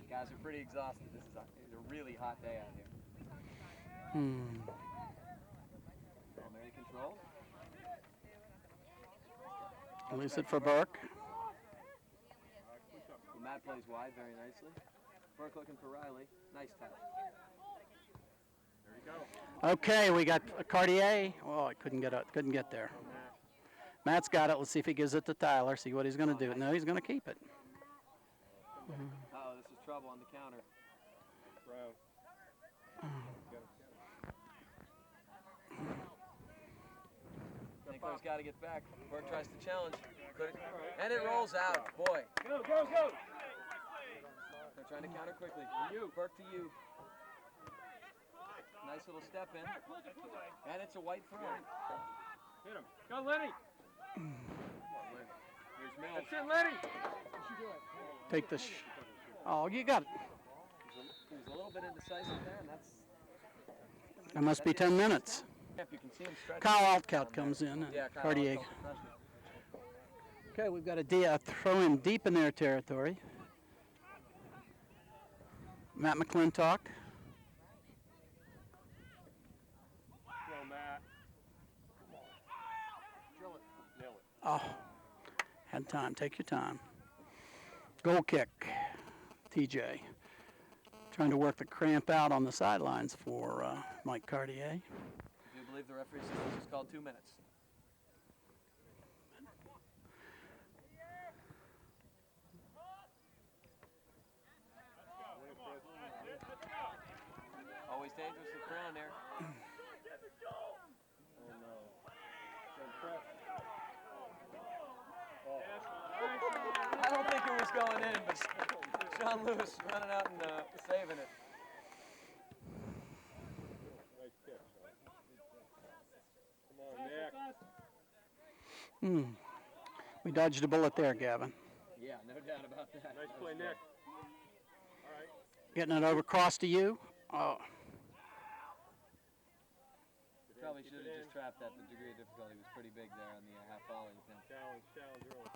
guys are pretty exhausted. This is a really hot day out here. Palmieri control. Release it for Burke. Matt plays wide very nicely. Burke looking for Riley. Nice touch. There you go. Okay, we got Cartier. Oh, I couldn't get there. Matt's got it. Let's see if he gives it to Tyler. See what he's going to do. No, he's going to keep it. Oh, this is trouble on the counter. Brown. Nico's got to get back. Burke tries to challenge. And it rolls out. Boy. Go, go, go! They're trying to counter quickly. You, Burke to you. Nice little step in. And it's a white throw. Hit him. Go, Lenny! Here's Mills. That's it, Lenny! Take the oh, you got it. He was a little bit indecisive there, and that's... That must be 10 minutes. You can see him stretching. Kyle Altcout comes in. And Yeah, Kyle Cartier. Altcoat, the freshman. Okay, we've got a throw in deep in their territory. Matt McClintock. Go, Matt. Drill it. Nail it. Oh, had time. Take your time. Goal kick. TJ. Trying to work the cramp out on the sidelines for Mike Cartier. I do believe the referee says this is called 2 minutes. Always dangerous with Brown there. Oh, no. I don't think it was going in, but Sean Lewis running out and saving it. Nice pitch, Come on, Nick. We dodged a bullet there, Gavin. Yeah, no doubt about that. Nice play, Nick. Getting it over across to you. Oh, Probably should have just trapped that. The degree of difficulty was pretty big there on the half volley with him. Challenge early.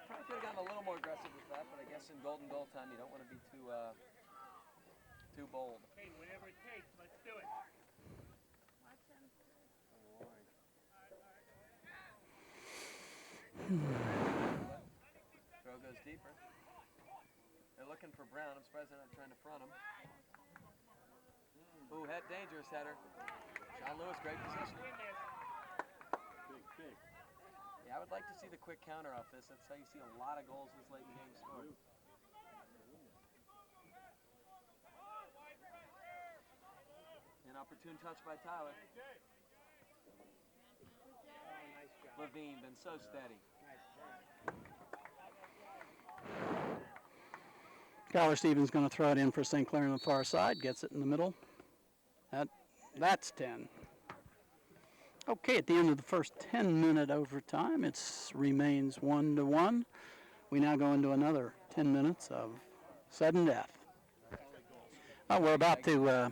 Probably could have gotten a little more aggressive with that, but I guess in golden goal time you don't want to be too bold. Hey, whatever it takes, let's do it. Throw goes deeper. They're looking for Brown. I'm surprised they're not trying to front him. Ooh, dangerous header. John Lewis, great position. Big. Yeah, I would like to see the quick counter off this. That's how you see a lot of goals this late in the game scored. An opportune touch by Tyler. Levine been so steady. Skylar Stevens going to throw it in for St. Clair on the far side. Gets it in the middle. That's 10. Okay, at the end of the first 10-minute overtime, it remains 1-1. We now go into another 10 minutes of sudden death. We're about to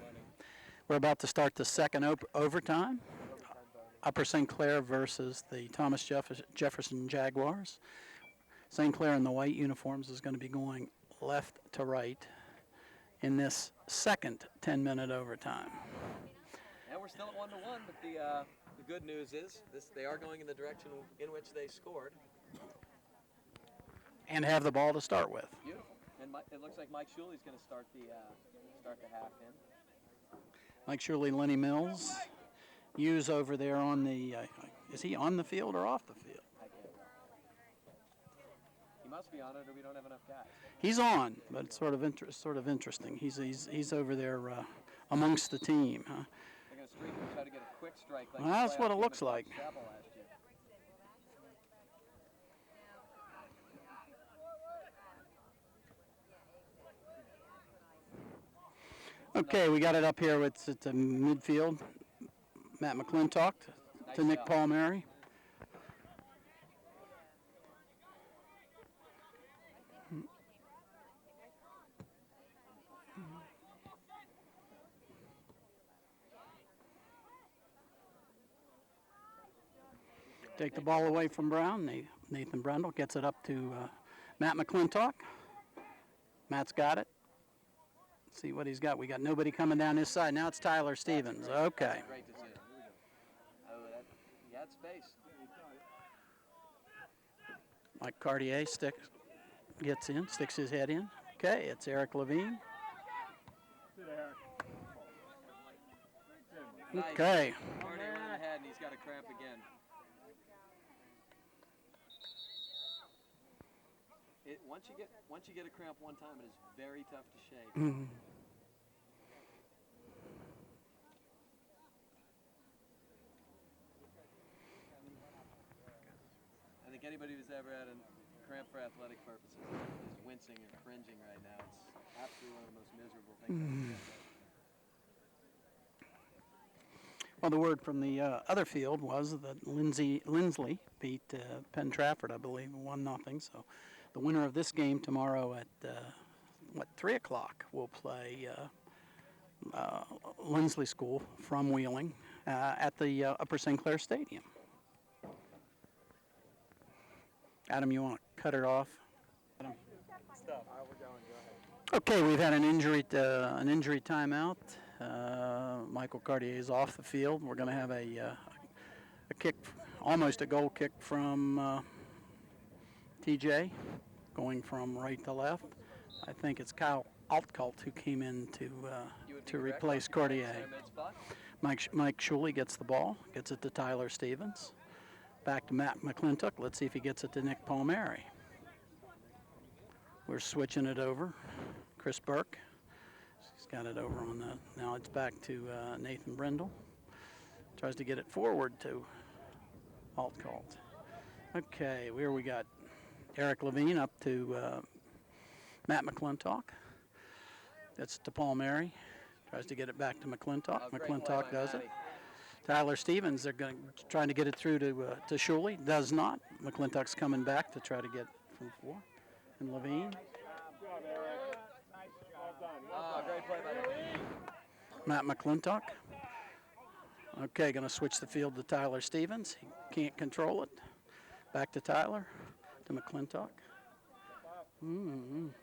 start the second overtime. Upper St. Clair versus the Thomas Jefferson Jaguars. St. Clair in the white uniforms is going to be going left to right in this second 10-minute overtime. And we're still at 1-1, but the good news is they are going in the direction in which they scored. And have the ball to start with. Beautiful. And it looks like Mike Shuley's going to start the half in. Mike Shirley, Lenny Mills. Hughes over there on the, is he on the field or off the field? I can't tell. He must be on it or we don't have enough guys. He's on, but it's sort of interesting. He's over there amongst the team. Huh? They're going to streak and try to get a quick strike. Like Well, that's what it looks like. Chapel last year. Okay, we got it up here. It's at the midfield. Matt McClintock to Nick Palmieri. Take the ball away from Brown. Nathan Brundle gets it up to Matt McClintock. Matt's got it. Let's see what he's got. We got nobody coming down this side. Now it's Tyler Stevens. Okay. That's a great decision. Oh, he had space. Mike Cartier gets in, sticks his head in. Okay, it's Eric Levine. Nice. Okay. Already ran ahead and he's got a cramp again. Once you get a cramp one time, it is very tough to shake. Mm-hmm. I think anybody who's ever had a cramp for athletic purposes is wincing and cringing right now. It's absolutely one of the most miserable things I can get. Well, the word from the other field was that Lindsley beat Penn Trafford, I believe, 1-0. So the winner of this game tomorrow at 3 o'clock will play Lindsley School from Wheeling at the Upper St. Clair Stadium. Adam, you want to cut it off? Adam. Okay, we've had an injury timeout. Michael Cartier is off the field. We're going to have a kick, almost a goal kick from TJ, going from right to left. I think it's Kyle Altcult who came in to replace Cartier. Mike Shuley gets the ball, gets it to Tyler Stevens. Back to Matt McClintock. Let's see if he gets it to Nick Palmieri. We're switching it over. Chris Burke. He's got it over on the. Now it's back to Nathan Brindle. Tries to get it forward to Altcult. Okay, where we got Eric Levine up to Matt McClintock. That's to Palmieri. Tries to get it back to McClintock. McClintock does it. Tyler Stevens, they're trying to get it through to Shuley. Does not. McClintock's coming back to try to get from 4. And Levine. Good job, Eric. Great play by the Matt McClintock. Okay, going to switch the field to Tyler Stevens. He can't control it. Back to Tyler, to McClintock. And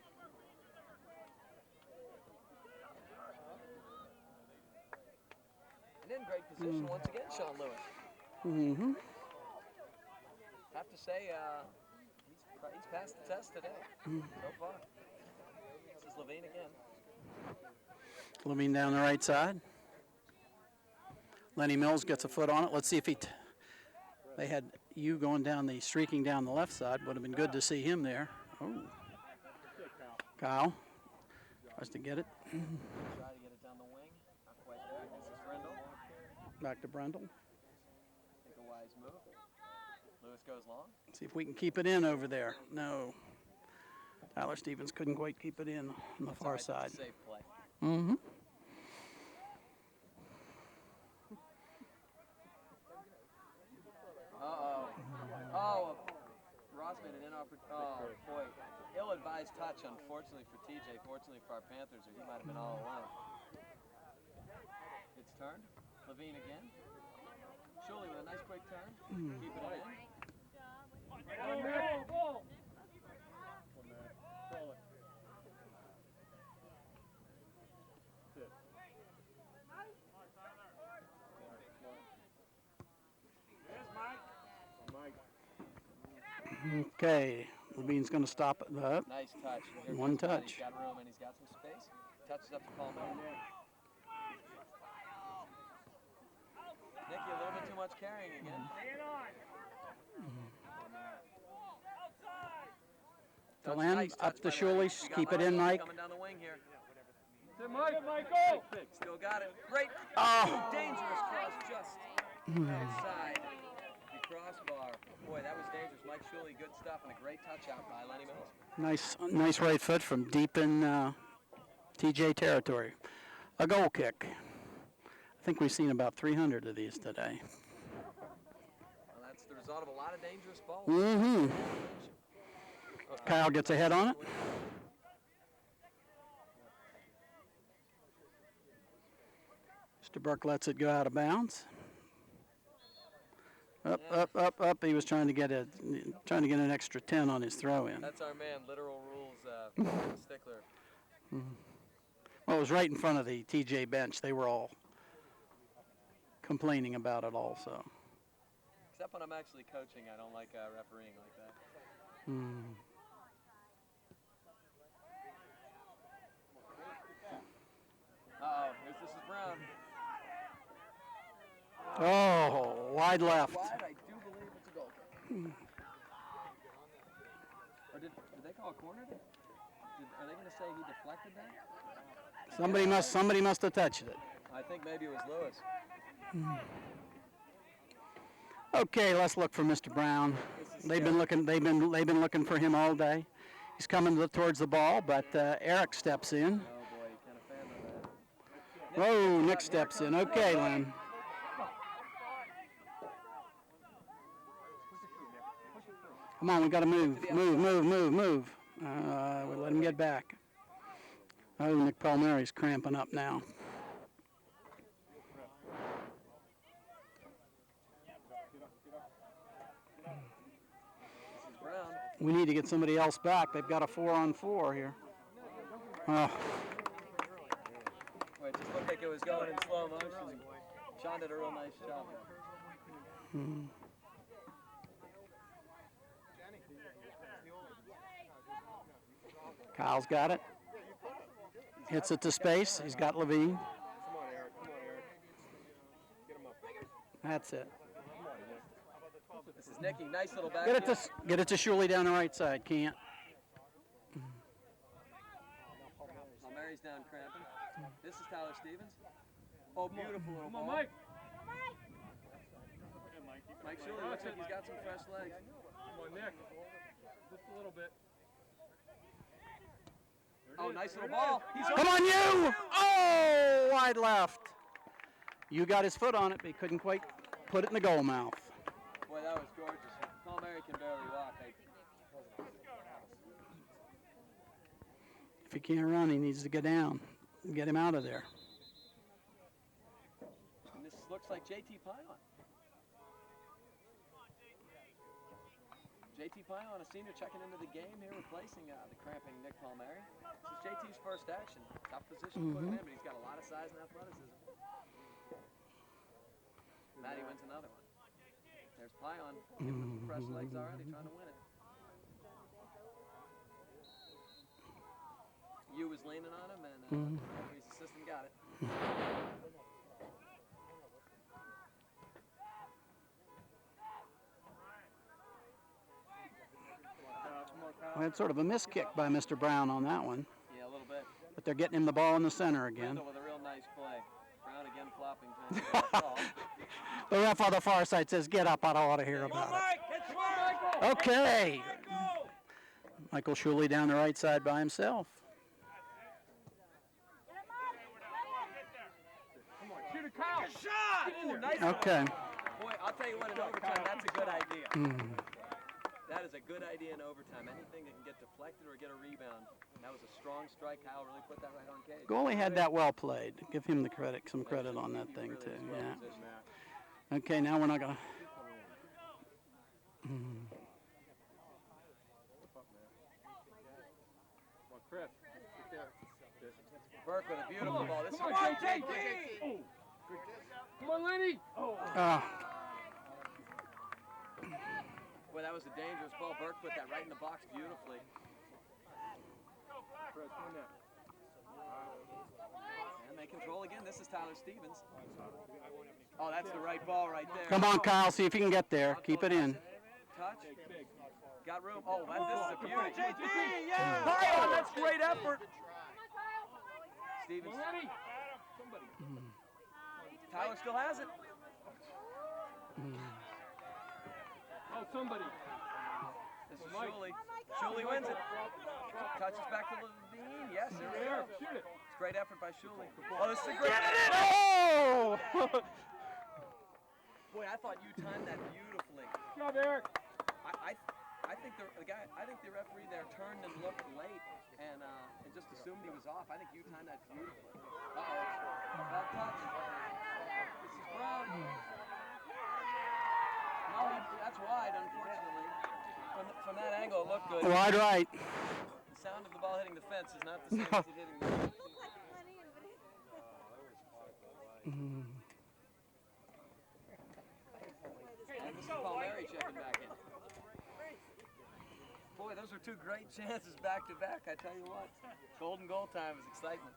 in great position once again, Sean Lewis. Have to say, he's passed the test today so far. This is Levine again. Levine down the right side. Lenny Mills gets a foot on it. Let's see if they had you going down streaking down the left side. Would have been good to see him there. Oh. Kyle tries to get it. Try to get it down the wing. Not quite there. This is Brindle. Back to Brundle. Take a wise move. Lewis goes long. See if we can keep it in over there. No. Tyler Stevens couldn't quite keep it in on the far side. Safe play. Oh, Ross made an inopportune. Oh, boy. Ill-advised touch, unfortunately for TJ. Fortunately for our Panthers, or he might have been all alone. It's turned. Levine again. Shuley with a nice quick turn. Keep it in. Okay, Levine's going to stop it. Nice touch. Here One comes Matt. touch. He's got room and he's got some space. Touches up to Palmer. Nicky, a little bit too much carrying again. Deland, Nice up touch to by the Shuley. right. We got Keep it in, Michael Mike. Coming down the wing here. Michael! Still got it. Great. Oh. Dangerous cross just outside the crossbar. Boy, that was dangerous. Mike Shuley, good stuff, and a great touch out by Lenny Mills. Nice right foot from deep in TJ territory. A goal kick. I think we've seen about 300 of these today. Well, that's the result of a lot of dangerous balls. Kyle gets a head on it. Mr. Burke lets it go out of bounds. Up. He was trying to get an extra 10 on his throw in. That's our man, literal rules stickler. Well, it was right in front of the TJ bench. They were all complaining about it also. Except when I'm actually coaching, I don't like refereeing like that. This is Brown. Oh, wide left. Wide, I do believe it's a goal kick. Or did they call a corner? Are they going to say he deflected that? Somebody must have touched it. I think maybe it was Lewis. Okay, let's look for Mr. Brown. They've been looking for him all day. He's coming towards the ball, but Eric steps in. Oh boy, kind of fan of that. Oh, Nick steps in. Okay, Len. Come on, we got to move. We'll let him get back. Oh, Nick Palmieri's cramping up now. We need to get somebody else back. They've got a 4-on-4 here. Oh. Well, it just looked like it was going in slow motion. Sean did a real nice job. Kyle's got it. Hits it to space. He's got Levine. Come on, Eric. Get him up. That's it. This is Nicky. Nice little back. Get it to Shuley down the right side. Can't. Mary's down cramping. This is Tyler Stevens. Oh, beautiful little ball. Mike. Mike Shuley looks like he's got some fresh legs. Come on, Nick. Just a little bit. Oh, nice little ball. Come on, you! Oh, wide left. You got his foot on it, but he couldn't quite put it in the goal mouth. Boy, that was gorgeous. Paul Mary can barely walk. If he can't run, he needs to go down. get him out of there. And this looks like JT Pion. JT Pion, a senior, checking into the game here, replacing the cramping Nick Palmieri. This is JT's first action. Tough position to put him in, but he's got a lot of size and athleticism. Matty wins another one. There's Pion, giving him some fresh legs already, trying to win it. Yu was leaning on him, and his assistant got it. We had sort of a missed kick by Mr. Brown on that one, Yeah, a little bit. but they're getting him the ball in the center again. Randall with a real nice play. Brown again flopping. Trying to get that ball. The ref on the far side says, "Get up, I don't want to hear about it." Okay. Michael Shuley down the right side by himself. Shoot a Kyle. Good shot. Ooh, nice Okay. Boy, I'll tell you what, in overtime, that's a good idea. That is a good idea in overtime. Anything that can get deflected or get a rebound. That was a strong strike. Kyle really put that right on cage. Goalie had that well played. Give him the credit, some credit on that thing Really too. is well Yeah. positioned. Okay, now we're not gonna. Well, Chris. Burke with a beautiful ball. This is Come a on, great JT. JT. Come on, Lenny. Boy, that was a dangerous ball. Burke put that right in the box beautifully. Chris, come on now. And they control again. This is Tyler Stevens. Oh, that's the right ball right there. Come on, Kyle. See if you can get there. Keep it in. Touch. Got room. Oh, this is a beauty. JT, yeah. Pion, that's great effort. Stevens. Lenny. Somebody. Tyler still has it. Oh, somebody. This is Shuley. Shuley wins it. Touches back to Levine. Yes, there we go. Shoot it. It's great effort by Shuley. Oh, this is a great. Oh! Boy, I thought you timed that beautifully. Good job, Eric. I think the referee there turned and looked late and just assumed he was off. I think you timed that beautifully. Bad touch. This is Brown. No, that's wide, unfortunately. From that angle, it looked good. Wide right. The sound of the ball hitting the fence is not the same as it hitting the fence. And this is Palmieri checking back in. Boy, those are two great chances back to back, I tell you what. Golden goal time is excitement.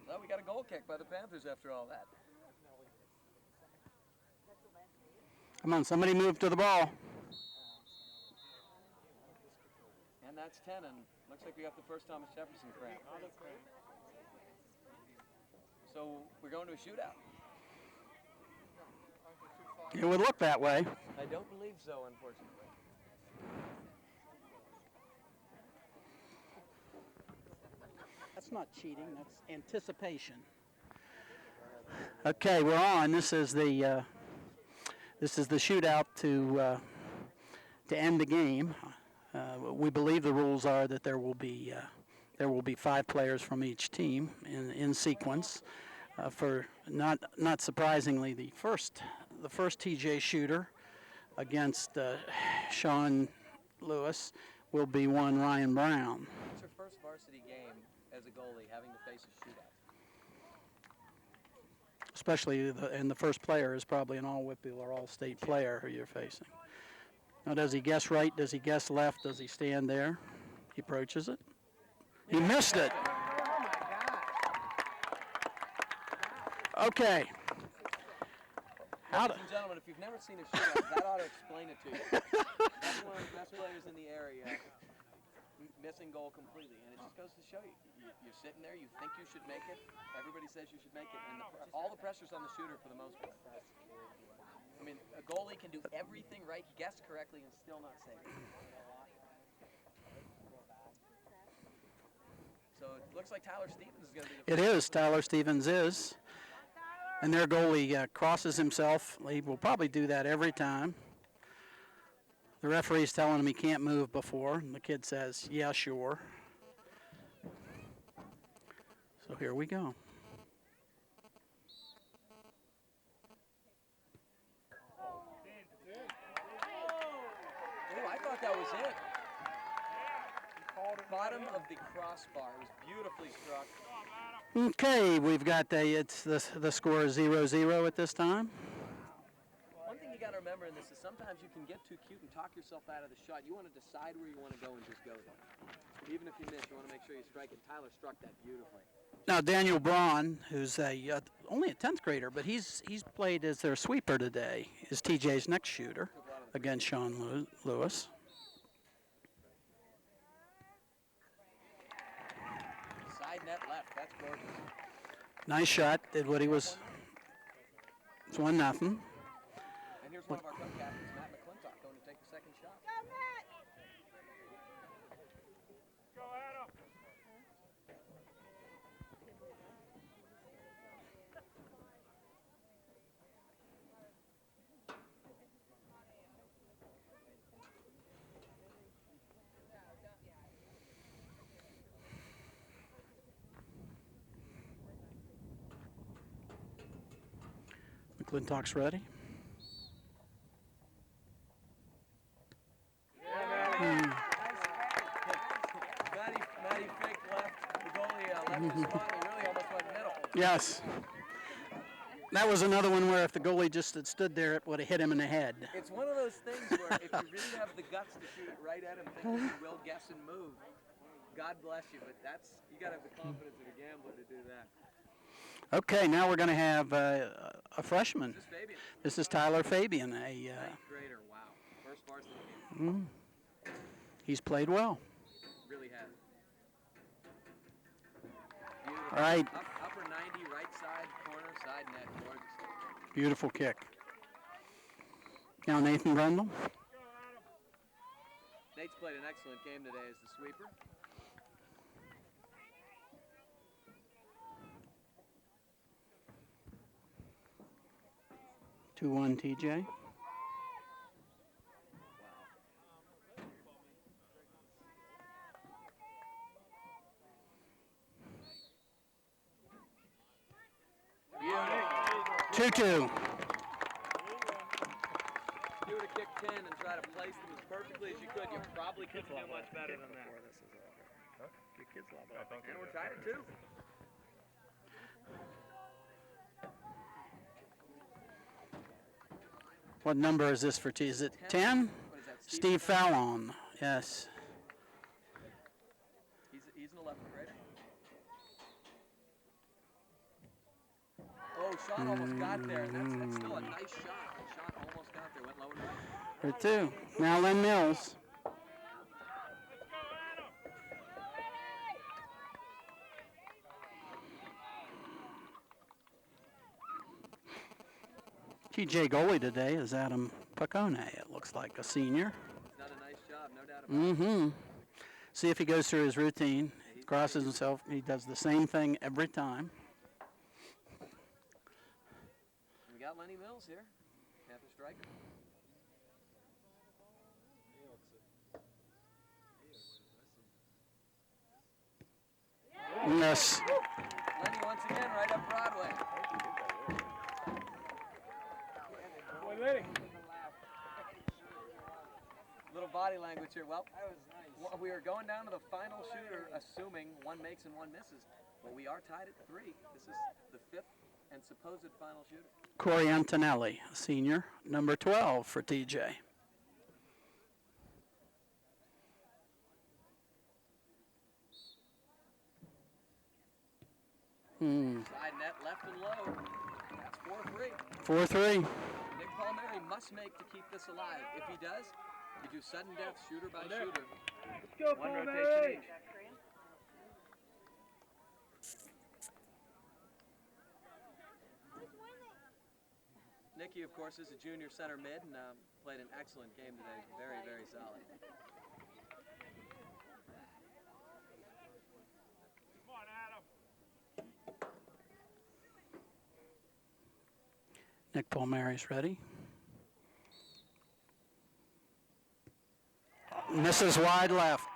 Well, we got a goal kick by the Panthers after all that. Come on, somebody move to the ball. And that's 10, and looks like we got the first Thomas Jefferson cramp. So we're going to a shootout. It would look that way. I don't believe so, unfortunately. That's not cheating, that's anticipation. Okay, we're on. This is the shootout to end the game. We believe the rules are that there will be 5 players from each team in sequence. For not surprisingly, the first TJ shooter against Sean Lewis will be one Ryan Brown. It's your first varsity game as a goalie, having to face a shootout. Especially the first player is probably an all-Whitby or all-state player who you're facing. Now, does he guess right? Does he guess left? Does he stand there? He approaches it. He missed it. Okay. Ladies and gentlemen, if you've never seen a shootout, that ought to explain it to you. That's one of the best players in the area, missing goal completely, and it just goes to show you. You're sitting there, you think you should make it. Everybody says you should make it, and all the pressure's on the shooter for the most part. I mean, a goalie can do everything right, guess correctly, and still not save it. So it looks like Tyler Stevens is going to be the It is. Tyler Stevens is. And their goalie crosses himself. He will probably do that every time. The referee's telling him he can't move before, and the kid says, yeah, sure. So here we go. Oh, I thought that was it. Bottom of the crossbar. It was beautifully struck. Okay, we've got the score is 0-0 at this time. One thing you got to remember in this is sometimes you can get too cute and talk yourself out of the shot. You want to decide where you want to go and just go there. Even if you miss, you want to make sure you strike it. Tyler struck that beautifully. Now Daniel Braun, who's only a 10th grader, but he's played as their sweeper today, is TJ's next shooter against Sean Lewis. Side net left. That's gorgeous. Nice shot. Did what he was. It's 1-0. And here's one of our co-captains, Matt McClintock, going to take the second shot. Go, Adam. McClintock's ready. Matty faked left. The goalie left his spot. He really almost went middle. Yes. That was another one where if the goalie just had stood there, it would have hit him in the head. It's one of those things where if you really have the guts to shoot it right at him, thinking you will guess and move, God bless you. But you got to have the confidence of a gambler to do that. Okay, now we're going to have a freshman. This is Fabian. This is Tyler Fabian. Ninth grader. Wow. First varsity game. He's played well. Really has. All right. Upper 90, right side, corner, side net. Gorgeous. Beautiful kick. Now Nathan Brundle. Nate's played an excellent game today as the sweeper. Two-one TJ. Beautiful. 2-2. If you would have kicked 10 and try to place them as perfectly as you could, you probably couldn't do much better than that. And we're tied at 2. What number is this for T? Is it 10? What is that, Steve Fallon. Yes. He's an 11th grader. Oh, Sean almost got there. That's still a nice shot. Sean almost got there. Went low and right. For 2. Now Len Mills. TJ goalie today is Adam Pacone, it looks like, a senior. He's done a nice job, no doubt about it. See if he goes through his routine, crosses himself. He does the same thing every time. We got Lenny Mills here, Panther striker. Yes. Lenny once again right up Broadway. Boy, Lenny. Little body language here. Well, we are going down to the final shooter, assuming one makes and one misses. But we are tied at 3. This is the 5th and supposed final shooter. Corey Antonelli, a senior, number 12 for TJ. Side net left and low. That's 4-3. 4-3. Nick Palmieri must make to keep this alive. If he does, you do sudden death, shooter by shooter. Let's go, One Palmieri. rotation each. Nicky, of course, is a junior center mid and played an excellent game today. Very, very solid. Come on, Adam. Nick Palmieri's ready. Misses wide left.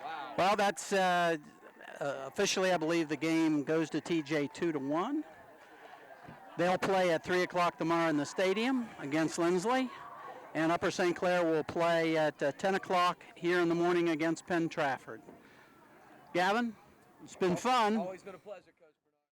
Wow. Well, that's officially, I believe the game goes to TJ 2-1. They'll play at 3 o'clock tomorrow in the stadium against Lindsley, and Upper St. Clair will play at 10 o'clock here in the morning against Penn Trafford. Gavin, it's been fun. Always been a pleasure, Coach.